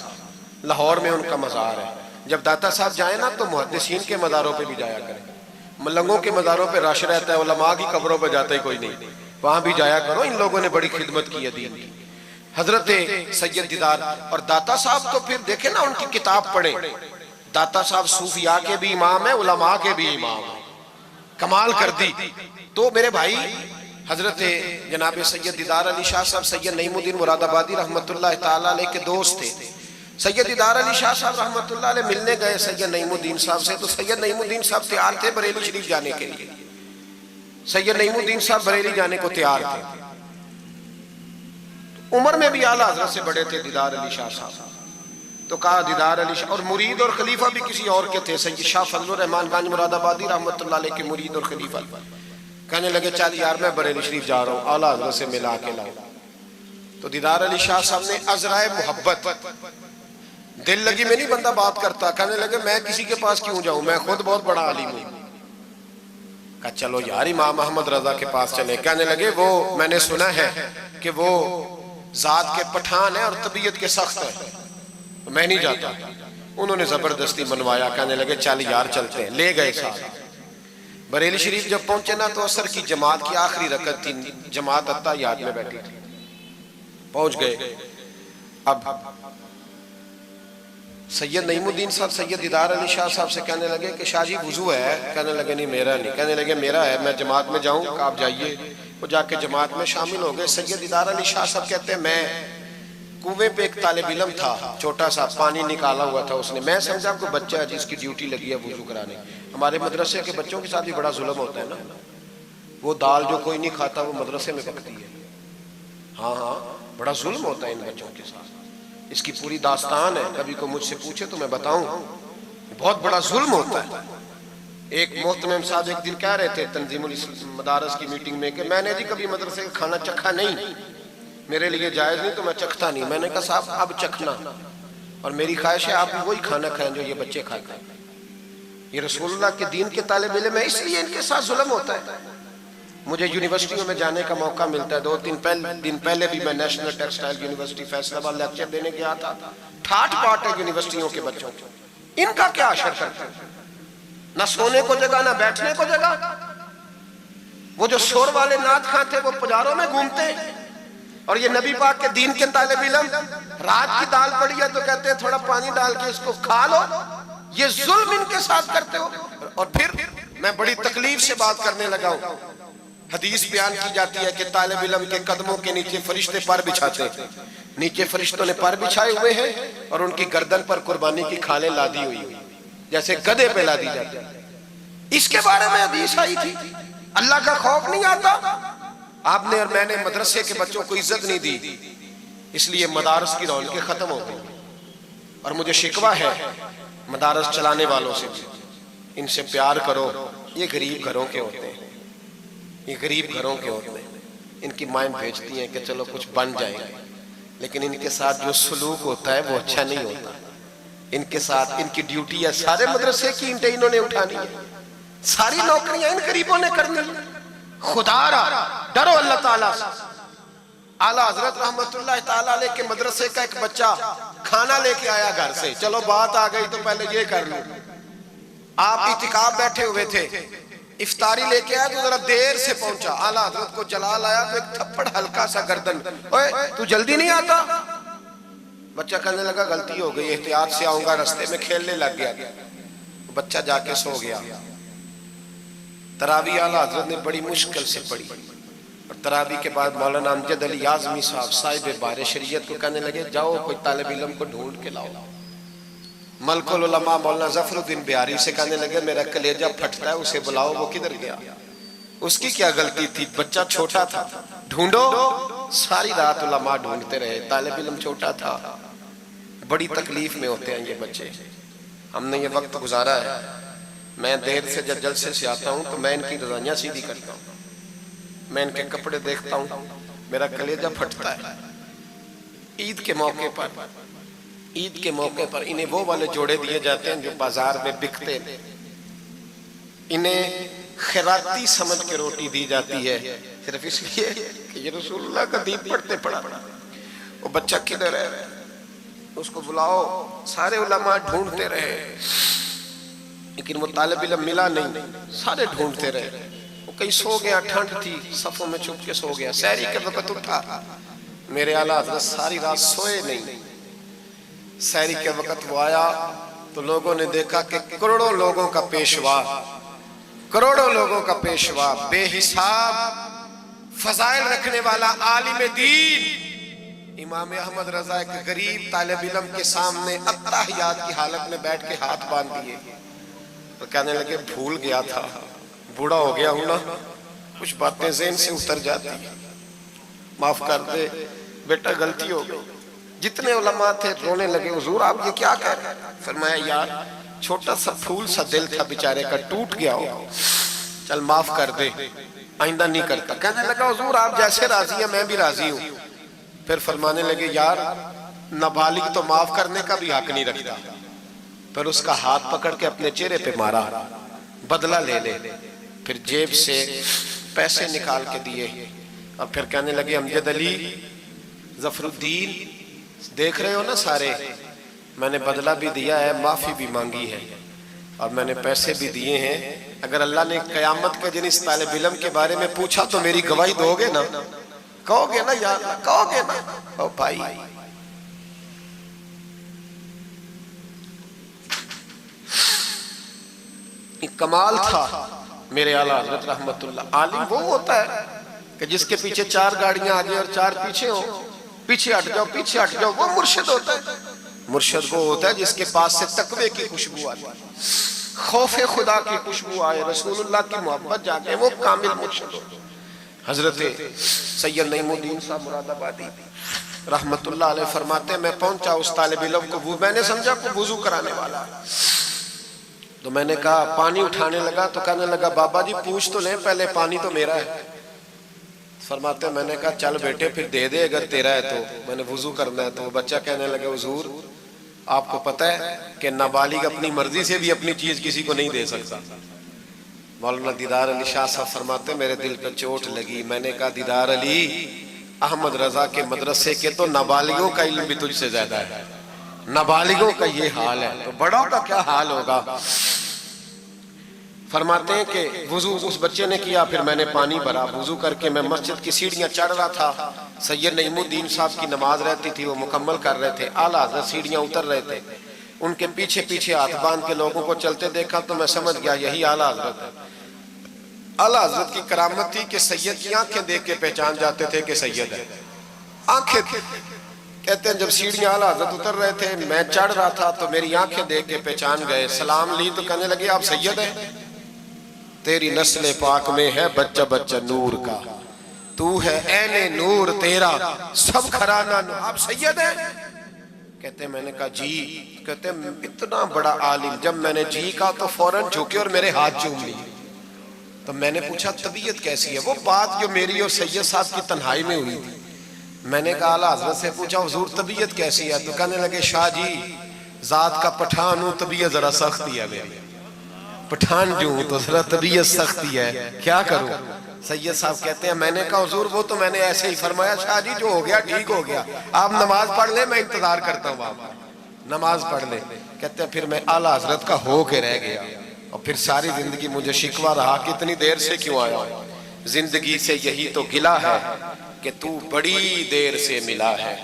लाहौर में उनका मज़ार है। जब दाता साहब जाए ना तो मुहद्दिसीन के मज़ारों पे भी जाया करें, मलंगों के मज़ारों पे रश रहता है, उलमा की कब्रों पे जाता ही कोई नहीं, वहां भी जाया करो, इन लोगों ने बड़ी खिदमत की है दीन की। हजरत सैयद दीदार और दाता साहब तो फिर देखे ना, उनकी किताब पढ़े, दाता साहब सूफिया के भी इमाम है, उलमा के भी इमाम है, कमाल कर दी। तो मेरे भाई हजरत जनाब सैयद दीदार अली शाह साहब सैयद नईमुद्दीन मुरादाबादी रहमतुल्लाह ताला अलैह के दोस्त थे। सैयद दीदार अली शाह साहब रहमतुल्लाह अलैह मिलने गए सैयद नईमुद्दीन साहब से, तो सैयद नईमुद्दीन साहब तैयार थे बरेली शरीफ जाने के लिए। सैयद नईमुद्दीन साहब बरेली जाने को तैयार थे। तो उम्र में भी आला हजरत से बड़े थे दीदार अली शाह साहब। तो कहा दीदार अली शाह, और मुरीद और खलीफा भी किसी और के थे, सैयद शाह फजलुर रहमान गंज मुरादाबादी रहमतुल्लाह अलैह के मुरीद और खलीफा। कहने लगे चल यार मैं बरेली शरीफ जा रहा हूँ, आला हजरत से मिला के लाओ। तो दीदार अली शाह साहब ने अजराए मोहब्बत, दिल लगी में नहीं बंदा बात करता, कहने लगे मैं किसी के पास क्यों जाऊं, मैं खुद बहुत बड़ा आलिम हूं। कहा चलो यार इमाम अहमद रजा के पास चले। कहने लगे वो मैंने सुना है कि वो जात के पठान है और तबीयत के सख्त है, तो मैं नहीं जाता। उन्होंने जबरदस्ती मनवाया, कहने लगे चल यार चलते हैं, ले गए साथ। बरेली शरीफ जब पहुंचे ना तो असर की जमात की आखिरी रकत थी, जमात अत्ता याद में बैठी थी। पहुंच गए। अब सैयद नईमुद्दीन साहब सैयद दीदार अली शाह साहब से कहने लगे कि शाह जी वुजू है? कहने लगे नहीं मेरा नहीं। कहने लगे मेरा है, मैं जमात में जाऊं? आप जाइए। वो जाके जमात में शामिल हो गए। सैयद दीदार अली शाह साहब कहते हैं मैं कुएं पे एक तालिब इल्म था, छोटा सा पानी निकाला हुआ था उसने, मैं समझा कोई बच्चा है जिसकी ड्यूटी लगी है वुजू कराने। हमारे मदरसे के बच्चों के साथ भी बड़ा जुल्म होता है ना, वो दाल जो कोई नहीं खाता वो मदरसे में पकती है। हाँ हाँ, बड़ा जुल्म होता है इन बच्चों के साथ, इसकी पूरी दास्तान है, कभी को मुझसे पूछे तो मैं बताऊं, बहुत बड़ा जुल्म होता है। एक मोहतरम साहब एक दिन कह रहे थे तंजीमुल मदारस की मीटिंग में कि मैंने जी कभी मदरसे का खाना चखा नहीं, मेरे लिए जायज नहीं तो मैं चखता नहीं। मैंने कहा साहब अब चखना, और मेरी ख्वाहिश है आप भी वही खाना खाएं जो ये बच्चे खाते हैं। ये रसूलुल्लाह के दीन के तालिब इल्म है, इसलिए इनके साथ जुल्म होता है। मुझे यूनिवर्सिटियों में जाने का मौका मिलता है, 2-3 दिन पहले भी मैं national textile university Faisalabad lecture देने गया था। ठाट बाट है यूनिवर्सिटियों के बच्चों को, इनका क्या असर करता है? ना सोने को जगह ना बैठने को जगह। वो जो शोर वाले नात खां थे वो पुजारों में घूमते, और ये नबी पाक के दीन के तालिब इल्म रात की दाल पड़ी है तो कहते हैं थोड़ा पानी डाल के इसको खा लो। ये जुल्म इनके साथ करते हो। और फिर मैं बड़ी तकलीफ से बात करने लगा हूं। हदीस बयान की जाती है कि तालिब इल्म के कदमों के नीचे फरिश्ते पर बिछाते हैं, नीचे फरिश्तों ने पर बिछाए हुए हैं और उनकी गर्दन पर कुर्बानी की खालें लादी हुई जैसे गधे पे लादी जाती है। इसके बारे में हदीस आई थी। अल्लाह का खौफ नहीं आता? आपने और मैंने मदरसे के बच्चों को इज्जत नहीं दी, इसलिए मदारस की रौनकें खत्म हो गई। और मुझे शिकवा है मदारस चलाने वालों से, इनसे प्यार करो। ये गरीब घरों के होते हैं, ये गरीब घरों के होते हैं, इनकी माएं भेजती हैं कि चलो कुछ बन जाएगा, लेकिन इनके साथ जो सलूक होता है वो अच्छा नहीं होता। इनके साथ इनकी ड्यूटी है, सारे मदरसे की ईंटें इन्होंने उठानी है, सारी नौकरियां इन गरीबों ने करनी है। खुदा डरो अल्लाह ताला से। आला हजरत रहमतुल्लाह ताला अलैह के मदरसे का एक बच्चा खाना लेके आया घर से, चलो बात आ गई तो पहले ये कर लूं। आप इतिकाफ बैठे हुए थे, इफ्तारी लेके आया तो जरा देर से पहुंचा, आला हजरत को जलाल आया तो एक थप्पड़ हल्का सा गर्दन, ओए तू जल्दी नहीं आता? बच्चा कहने लगा गलती हो गई, एहतियात से आऊंगा, रास्ते में खेलने लग गया। बच्चा जाके सो गया। तरावी आला हजरत ने बड़ी मुश्किल से पढ़ी और तरावी के बाद मौलाना अमजद अली आजमी साहब साहिब बारे शरीयत को कहने लगे जाओ कोई तालिब इल्म को ढूंढ के लाओ। मलकुल उलमा मौलाना जफरुद्दीन बिहारी से कहने लगे मेरा कलेजा फटता है, उसे बुलाओ। वो किधर गया? उसकी क्या गलती थी? बच्चा छोटा था। ढूंढो, सारी रात उलमा ढूंढते रहे, तालिब इल्म छोटा था। बड़ी तकलीफ में होते हैं ये बच्चे। हमने ये वक्त गुजारा है। मैं देर से जब जलसे से आता हूँ तो मैं इनकी रजाइयाँ सीधी करता हूँ, मैं इनके कपड़े देखता हूँ, मेरा कलेजा फटता है। ईद के मौके पर इन्हें वो वाले जोड़े दिए जाते हैं जो बाजार में बिकते हैं। इन्हें खैराती समझ के रोटी दी जाती है सिर्फ इसलिए कि ये रसूलुल्लाह का दीन पढ़ते पढ़ा। वो बच्चा किधर है? उसको बुलाओ। सारे उलमा ढूंढते रहे लेकिन वो तालिब इल्म मिला नहीं। सारे ढूंढते रहे। वो कहीं सो गया, ठंड थी, सफों में छुप के सो गया। सहरी के वक्त उठा, मेरे आला हज़रत सारी रात सोए नहीं। सहरी के वक्त वो आया तो लोगों ने देखा कि करोड़ों लोगों का पेशवा, बेहिसाब फजाइल रखने वाला आलिम दीन इमाम अहमद रजा के गरीब तालिब इल्म के सामने अत्ताहियात की हालत में बैठ के हाथ बांध दिए। तो कहने लगे भूल गया था, बूढ़ा हो गया हूं ना, कुछ बातें ज़हन से उतर जाती है, माफ कर दे बेटा, गलती हो गई। जितने उलमा थे रोने लगे, हुजूर आप ये क्या कह रहे हैं? फरमाया यार छोटा सा फूल सा दिल था बेचारे का, टूट गया हो, चल माफ कर दे, आइंदा नहीं करता। कहने लगा हुजूर आप जैसे राजी है मैं भी राजी हूँ। फिर फरमाने लगे यार नाबालिग तो माफ करने का भी हक नहीं रखता। फिर उसका हाथ पकड़ के अपने चेहरे पे मारा, बदला ले ले। फिर जेब से पैसे निकाल के दिए और फिर कहने लगे अमजद अली जफरुद्दीन देख रहे हो ना सारे, मैंने बदला भी दिया है, माफी भी मांगी है और मैंने पैसे भी दिए हैं। अगर अल्लाह ने कयामत के दिन इस तालिब इल्म के बारे में पूछा तो मेरी गवाही दोगे ना? कहोगे ना यार, कहोगे ना? ओ भाई कमाल था मेरे आला हज़रत रहमतुल्लाह। आलिम वो होता है कि जिसके पीछे 4 गाड़ियां आगे और 4 पीछे हो, पीछे हट जाओ, पीछे हट जाओ, वो मुर्शिद होता है। मुर्शिद वो होता है जिसके पास से तकवे की खुशबू आए, खौफे खुदा की खुशबू आए, रसूलुल्लाह की मोहब्बत जागे, वो कामिल मुर्शिद होता है। हजरत सैयद नईमुद्दीन साहब मुरादाबादी रहमतुल्लाह अलैह फरमाते मैं पहुंचा उस तालिब इल्म को, मैंने समझा को वुजू कराने वाला है, तो मैंने कहा पानी उठाने लगा तो कहने लगा बाबा जी पूछ तो लें पहले, पानी तो मेरा है। फरमाते मैंने कहा चल बेटे फिर दे दे अगर तेरा है तो, मैंने वुजू करना है। तो वो बच्चा कहने लगा हुजूर आपको पता है कि नाबालिग अपनी मर्जी से भी अपनी चीज किसी को नहीं दे सकता। मौलाना दीदार अली शाह साहब फरमाते मेरे दिल पर चोट लगी। मैंने कहा दीदार अली अहमद रजा के मदरसे के तो नाबालिगों का इल्म भी तुझसे ज्यादा है, नाबालिगों का ये हाल है तो बड़ों का क्या हाल होगा। फरमाते हैं कि वुजू उस बच्चे ने किया, फिर मैंने पानी भरा, वुजू करके मैं मस्जिद की सीढ़ियां चढ़ रहा था। सैयद नईमुद्दीन साहब की नमाज रहती थी, वो मुकम्मल कर रहे थे, आला हज़रत सीढ़ियां उतर रहे थे, उनके पीछे पीछे हाथ बांध के लोगों को चलते देखा तो मैं समझ गया यही आला हज़रत है। आला हज़रत की करामत थी कि सैयद की आंखें देख के पहचान जाते थे कि सैयद है। आंखें कहते हैं जब सीढ़ियां आला हज़रत उतर रहे थे मैं चढ़ रहा था तो मेरी आंखें देख के पहचान गए, सलाम ली तो कहने लगे आप सैयद है, तेरी नस्ल पाक में है बच्चा बच्चा नूर का, तू है ऐने नूर तेरा सब घराना, आप सैयद है? कहते मैंने कहा जी। कहते इतना बड़ा आलिम, जब मैंने जी कहा तो फौरन झुके और मेरे हाथ चूम लिए। तो मैंने पूछा तबीयत कैसी है? वो बात जो मेरी और सैयद साहब की तन्हाई में हुई थी। मैंने कहा आला हज़रत से पूछा हुजूर तबीयत कैसी है? तो कहने लगे शाह जी जात का पठान हूं, तबीयत जरा सख्त ही है मेरी, पठान जो हूं तो जरा तबीयत सख्ती है, क्या करूं। सैयद साहब कहते हैं मैंने कहा हुजूर वो तो मैंने ऐसे ही फरमाया, शाह जी जो हो गया ठीक हो गया, आप नमाज पढ़ ले, मैं इंतजार करता हूँ, आप नमाज पढ़ ले। कहते हैं फिर मैं आला हजरत का हो के रह गया और फिर सारी जिंदगी मुझे शिकवा रहा कि इतनी देर से क्यों आया। जिंदगी से यही तो गिला है कि तू बड़ी देर से मिला है।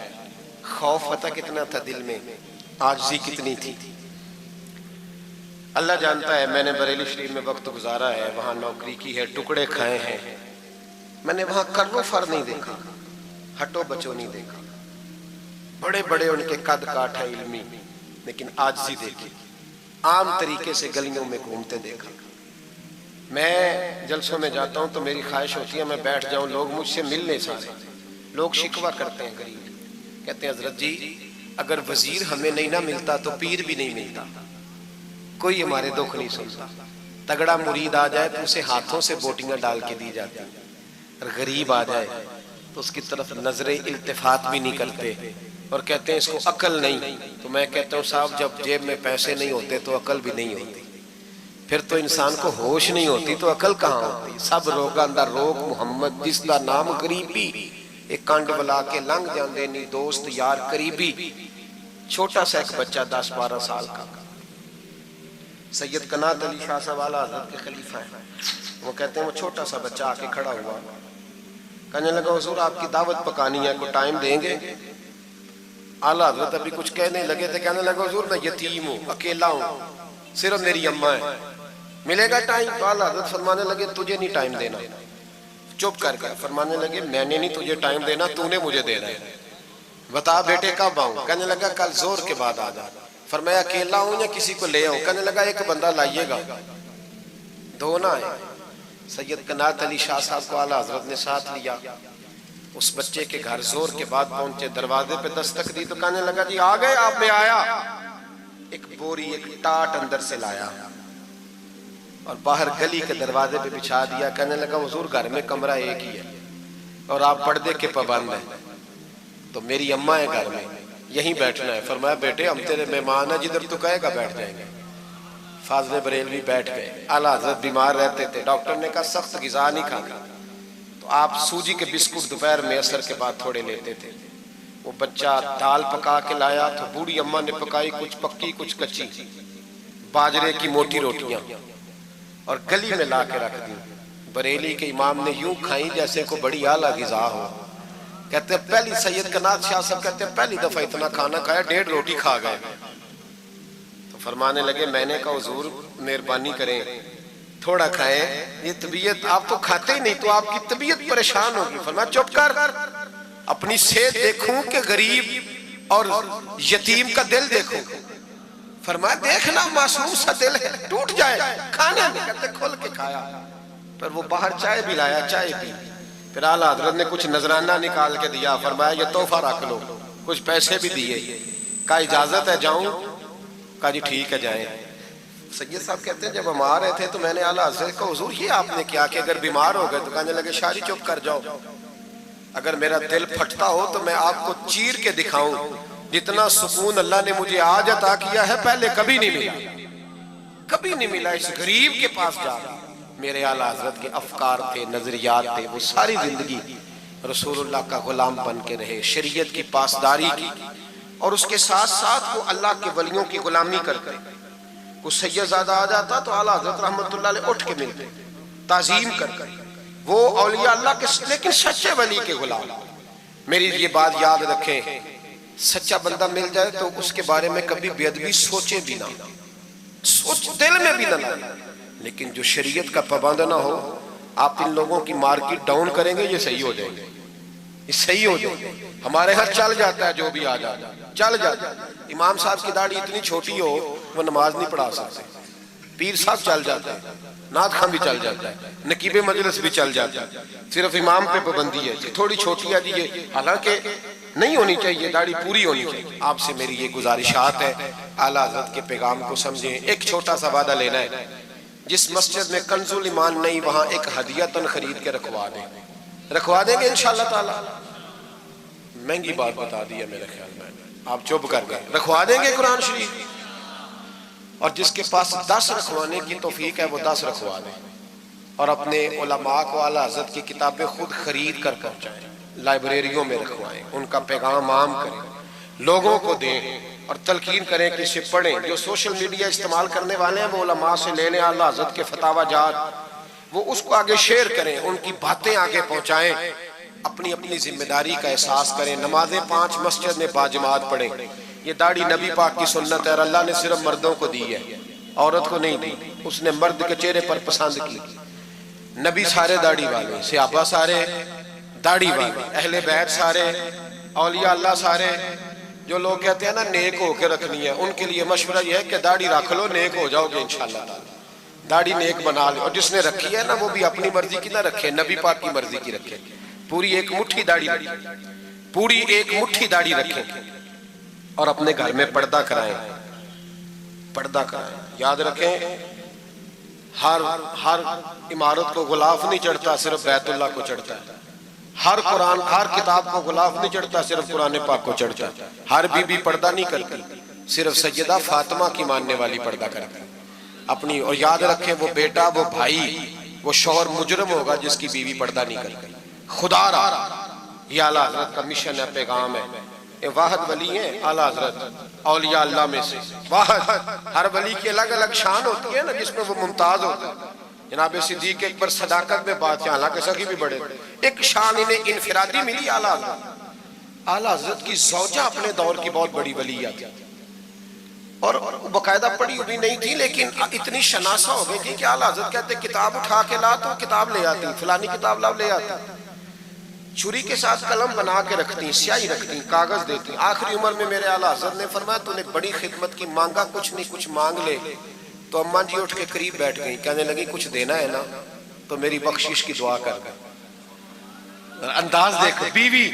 खौफ पता कितना था दिल में, आजिज़ी कितनी थी, अल्लाह जानता है। मैंने बरेली शरीफ में वक्त गुजारा है, वहां नौकरी की है, टुकड़े खाए हैं, मैंने वहां कर्रो फर नहीं देखा, हटो बचो नहीं देखा, बड़े बड़े उनके कद काठ है इल्मी, लेकिन आजिज़ी देखी, आम तरीके से गलियों में घूमते देखा। मैं जलसों में जाता हूं तो मेरी ख्वाहिश होती है मैं बैठ जाऊं, लोग मुझसे मिलने सारे, लोग शिकवा करते हैं गरीब, कहते हैं हजरत जी अगर वजीर हमें नहीं ना मिलता तो पीर भी नहीं मिलता, कोई हमारे दुख नहीं सुनता। तगड़ा मुरीद आ जाए तो उसे हाथों से बोटियां डाल के दी जाती, और गरीब आ जाए तो उसकी तरफ नजरे इल्तिफात भी नहीं करते और कहते हैं इसको अकल नहीं। तो मैं कहता हूँ साहब जब जेब में पैसे नहीं होते तो अकल भी नहीं होती, फिर तो इंसान को होश नहीं होती तो अकल कहाँ होती। सब रोगां दा रोग मुहम्मद जिसका नाम गरीबी, एक कंड बुला के लंघ जाते नहीं दोस्त यार करीबी। छोटा सा एक बच्चा 10-12 साल का, सैयद कनात अली शाह साहब आला हज़रत के खलीफा है, वो कहते हैं वो छोटा सा बच्चा आके खड़ा हुआ, कहने लगा हुजूर आपकी दावत पकानी है, को टाइम देंगे। आला हज़रत अभी कुछ कहने लगे थे, कहने लगा हुजूर मैं यतीम हूँ, अकेला हूँ, सिर्फ मेरी अम्मा है, मिलेगा टाइम? तो आला हज़रत फरमाने लगे तुझे नहीं टाइम देना। चुप कर गया, फरमाने लगे मैंने नहीं तुझे टाइम देना, तूने मुझे देना है, बता बेटे कब आऊं? कहने लगा कल जोर के बाद आ जा। फरमाया अकेला हूं या किसी को ले आऊं? कहने लगा एक बंदा लाइएगा, दो ना आए। सैयद कनात अली शाह साहब को आला हजरत ने साथ लिया, उस बच्चे के घर जोर के बाद पहुंचे, दरवाजे पे दस्तक दी तो कहने लगा जी आ गए आप? में आया, एक बोरी एक टाट अंदर से लाया और बाहर गली के दरवाजे पे बिछा दिया। कहने लगा हुजूर घर में कमरा एक ही है और आप पर्दे के पाबंद हैं, तो मेरी अम्मा है घर में, यहीं बैठना है। फरमाया बेटे हम तेरे मेहमान हैं, जिधर तू कहेगा बैठ जाएंगे। फाज़िल बरेलवी बैठ गए। आला हज़रत बीमार रहते थे, डॉक्टर ने कहा सख्त ग़िज़ा नहीं खाना, तो आप सूजी के बिस्कुट दोपहर में असर के बाद थोड़े लेते थे। वो बच्चा दाल पका के लाया तो बूढ़ी अम्मा ने पकाई, कुछ पक्की कुछ कच्ची, बाजरे की मोटी रोटियां और गली में ला के रख दी। बरेली के इमाम ने यूं खाई जैसे को बड़ी आला ग़िज़ा हो। कहते हैं पहली सैयद कनात शाह साहब कहते हैं पहली दफा इतना खाना खाया, 1.5 रोटी खा गए। तो फरमाने लगे मैंने कहा हुजूर मेहरबानी करें थोड़ा खाएं, ये तबीयत आप तो खाते ही नहीं तो आपकी तबीयत परेशान होगी। फरमाया चुप कर, अपनी सेहत देखूं कि गरीब और यतीम का दिल देखूं। फरमाया देखना मासूम सा दिल है, टूट जाए खाने में। कहते खोल के खाया, पर वो बाहर चाय भी लाया, चाय पी। फिर आला हज़रत ने कुछ नजराना निकाल के दिया, फरमाया ये तोहफा रख लो, कुछ पैसे भी दिए। का इजाजत है जाऊं? का जी ठीक है जाएं। सैयद साहब कहते हैं जब हम आ रहे थे तो मैंने आला हज़रत को हुजूर ये आपने क्या कि अगर बीमार हो गए? तो कहने लगे शादी चुप कर जाओ, अगर मेरा दिल फटता हो तो मैं आपको चीर के दिखाऊं, जितना सुकून अल्लाह ने मुझे आज अता किया है पहले कभी नहीं मिला, कभी नहीं मिला। इस गरीब के पास जा, मेरे आला हज़रत के अफकार थे, नजरियात थे, वो सारी जिंदगी रसूलुल्लाह का गुलाम बन के रहे, शरीयत की पासदारी की और उसके साथ साथ वो अल्लाह के वलियों की गुलामी करते। कुछ सैयदजादा आ जाता तो आला हज़रत रहमतुल्लाह अलैह उठ के मिलते, ताजीम कर वो औलिया अल्लाह के, लेकिन सच्चे वली के गुलाम। मेरी ये बात याद रखें, सच्चा बंदा मिल जाए तो उसके बारे में कभी बेअदबी सोचे भी ना, सोच दिल में भी ना लाए, लेकिन जो शरीयत का पाबंद ना हो, आप इन लोगों की मार्केट डाउन करेंगे ये सही हो जाएंगे, ये सही हो जाएंगे। हमारे यहाँ चल जाता है जो भी आ जाता है, चल जाता है। इमाम साहब की दाढ़ी इतनी छोटी हो वो नमाज नहीं पढ़ा सकते, पीर साहब चल जाता है, नात खां भी चल जाता है, नकीबे मजलिस भी चल जाता है, सिर्फ इमाम पे पाबंदी है थोड़ी छोटी है जी ये, हालांकि नहीं होनी चाहिए, दाढ़ी पूरी होनी चाहिए। आपसे मेरी ये गुजारिशात है, आला हज़रत के पैगाम को समझें। एक छोटा सा वादा लेना है, जिस मस्जिद में कंजुल ईमान नहीं वहां एक हदियतन खरीद के रखवा देंगे इंशाअल्लाह ताला। महंगी बात बता दी है मेरे ख्याल में, आप चुप कर गए, रखवा देंगे कुरान शरीफ। और जिसके पास 10 रखवाने की तौफीक है वो 10 रखवा दे, और अपने उलमा को आला हज़रत की किताबें खुद खरीद कर पहुंचाएं, लाइब्रेरियों में रखवाएं, उनका पैगाम आम करें, लोगों को दें और तलकीन करें कि इसे पढ़ें। जो सोशल मीडिया इस्तेमाल करने वाले हैं वो उलमा से ले लें आला हज़रत के फतावा जात, वो उसको आगे शेयर करें, उनकी बातें आगे पहुंचाएं, अपनी अपनी जिम्मेदारी का एहसास करें। नमाजें 5 मस्जिद में बाजमात पढ़ें। ये दाढ़ी नबी पाक की सुन्नत है, अल्लाह ने सिर्फ मर्दों को दी है, औरत को नहीं दी। उसने मर्द के चेहरे पर पसंद की। नबी सारे दाढ़ी वाले, सहाबा सारे दाढ़ी वाले, अहले बैत सारे, औलिया अल्लाह सारे। जो लोग कहते हैं ना नेक होकर रखनी है, उनके लिए मशवरा यह है कि दाढ़ी रख लो, नेक हो जाओगे इंशाल्लाह। दाढ़ी नेक बना लो, और जिसने रखी है ना वो भी अपनी मर्जी की ना रखे, नबी पाक की मर्जी की रखे। पूरी एक मुट्ठी दाढ़ी रखे, पूरी एक मुट्ठी दाढ़ी रखें, और अपने घर में पर्दा कराएं, पर्दा कराएं। याद रखें हर इमारत को गुलाफ नहीं चढ़ता, सिर्फ बैतुल्लाह को चढ़ता है। हर कुरान, हर किताब को गुलाफ नहीं चढ़ता, सिर्फ कुरान पाक को चढ़ता है। हर बीबी पर्दा नहीं करती, सिर्फ सैयदा फातिमा की मानने वाली पर्दा करती अपनी। और याद रखें वो बेटा, वो भाई, वो शौहर मुजरम होगा जिसकी बीवी पर्दा नहीं करती। खुदा रहा, ये आला हज़रत का मिशन है, पैगाम है। ये वाहद वली है आला हज़रत औलिया अल्लाह में से वाहद। हर वली की अलग अलग शान होती है ना, जिसमें वो मुमताज होता है। जनाब सिद्दीक एक बार सदाकत में बात, हालांकि सखी भी बड़े, एक शान इन्हें इनफिरादी मिली आला हज़रत। आला हज़रत की ज़ौजा अपने दौर की बहुत बड़ी वलिया थी, और बाकायदा पढ़ी हुई नहीं थी, लेकिन इतनी शनासा हो गई थी कि आला हज़रत कहते किताब उठा के ला तो किताब ले आती, फलानी किताब लाओ ले आती। छुरी के साथ कलम बना के रखती, स्याही रखती, कागज देती। आखिरी उम्र में मेरे आला हज़रत ने फरमाया तूने बड़ी खिदमत की, मांगा कुछ नहीं, कुछ मांग ले। तो अम्मा जी उठ के करीब बैठ गई, कहने लगी कुछ देना है ना तो मेरी बख्शिश की दुआ कर। अंदाज देखो, बीवी,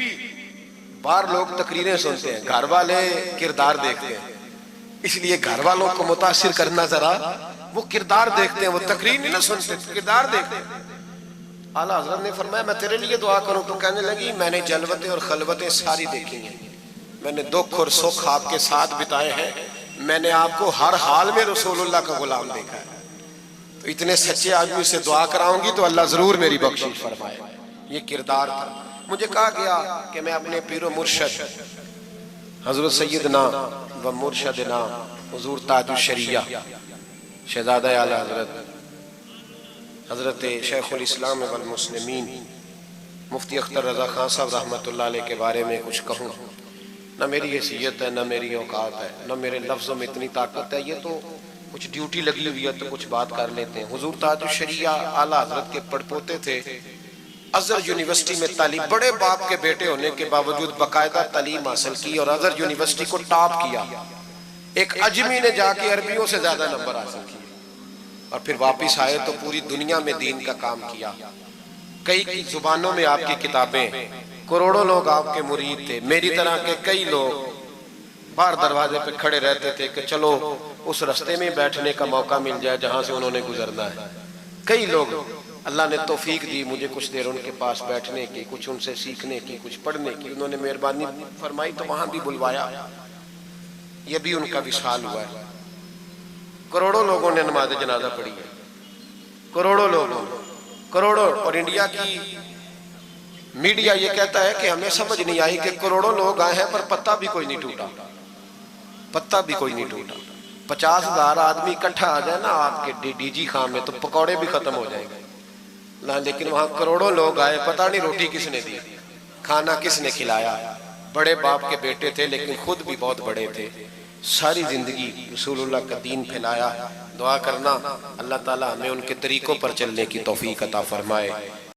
बाहर लोग तकरीरें सुनते हैं, घर वाले किरदार देखते हैं, इसलिए घर वालों को मुतासिर करना, जरा वो किरदार देखते हैं, वो तकरीर नहीं ना सुनते, किरदार देखते हैं। आला हज़रत ने फरमाया मैं तेरे लिए दुआ करूं? तो कहने लगी मैंने जलवतें और खलवतें सारी देखी हैं, मैंने दुख और सुख आपके साथ बिताए हैं, मैंने आपको हर हाल में रसूलुल्लाह का गुलाम देखा है। तो इतने सच्चे आदमी से दुआ कराऊंगी तो अल्लाह जरूर मेरी बख्शिश फरमाए। ये किरदार था। मुझे कहा गया कि मैं अपने पीरो मुर्शद हज़रत सैयदना व मुर्शदना हुज़ूर ताजुल शरिया शहज़ादा आला हज़रत हज़रत शेखुल इस्लाम वल मुस्लिमीन मुफ्ती अख्तर रज़ा खान साहब रहमतुल्लाह अलैह के बारे में कुछ कहूँ। न मेरी हैसियत है, न मेरी औकात है, न मेरे लफ्ज़ों में इतनी ताकत है। ये तो कुछ ड्यूटी लगी हुई है तो कुछ बात कर लेते हैं। हुज़ूर ताजुल शरिया आला हज़रत के पड़पोते थे। अज़हर यूनिवर्सिटी में तालीम, बड़े बाप के बेटे होने के बावजूद बाकायदा तालीम हासिल की और अज़हर यूनिवर्सिटी को टॉप किया। एक अजमी ने जाके अरबियों से ज्यादा नंबर हासिल किए और फिर वापिस आए तो पूरी दुनिया में दीन का काम किया। कई जुबानों में आपकी किताबें, करोड़ों लोग आपके मुरीद थे। मेरी तरह के कई लोग बाहर दरवाजे पे खड़े रहते थे कि चलो उस रास्ते में बैठने का मौका मिल जाए जहां से उन्होंने गुजरना है। कई लोग अल्लाह ने तौफीक दी मुझे कुछ देर उनके पास बैठने की, कुछ उनसे सीखने की, कुछ पढ़ने की। उन्होंने मेहरबानी फरमाई तो वहां भी बुलवाया। ये भी उनका विशाल हुआ है। करोड़ों लोगों ने नमाज जनाजा पढ़ी है, करोड़ों लोगों, करोड़ों। और इंडिया की मीडिया ये कहता है कि हमें समझ नहीं आई कि करोड़ों लोग आए हैं पर पत्ता भी कोई नहीं टूटा, पत्ता भी कोई नहीं टूटा। 50,000 आदमी इकट्ठा आ जाए ना आपके डीजी खान में तो पकौड़े भी खत्म हो जाएंगे ना, लेकिन वहां करोड़ों लोग आए। पता नहीं रोटी किसने दी, खाना किसने खिलाया। बड़े बाप के बेटे थे लेकिन खुद भी बहुत बड़े थे। सारी जिंदगी रसूलुल्लाह का दीन फैलाया। दुआ करना अल्लाह ताला हमें उनके तरीकों पर चलने की तौफीक अता फरमाए।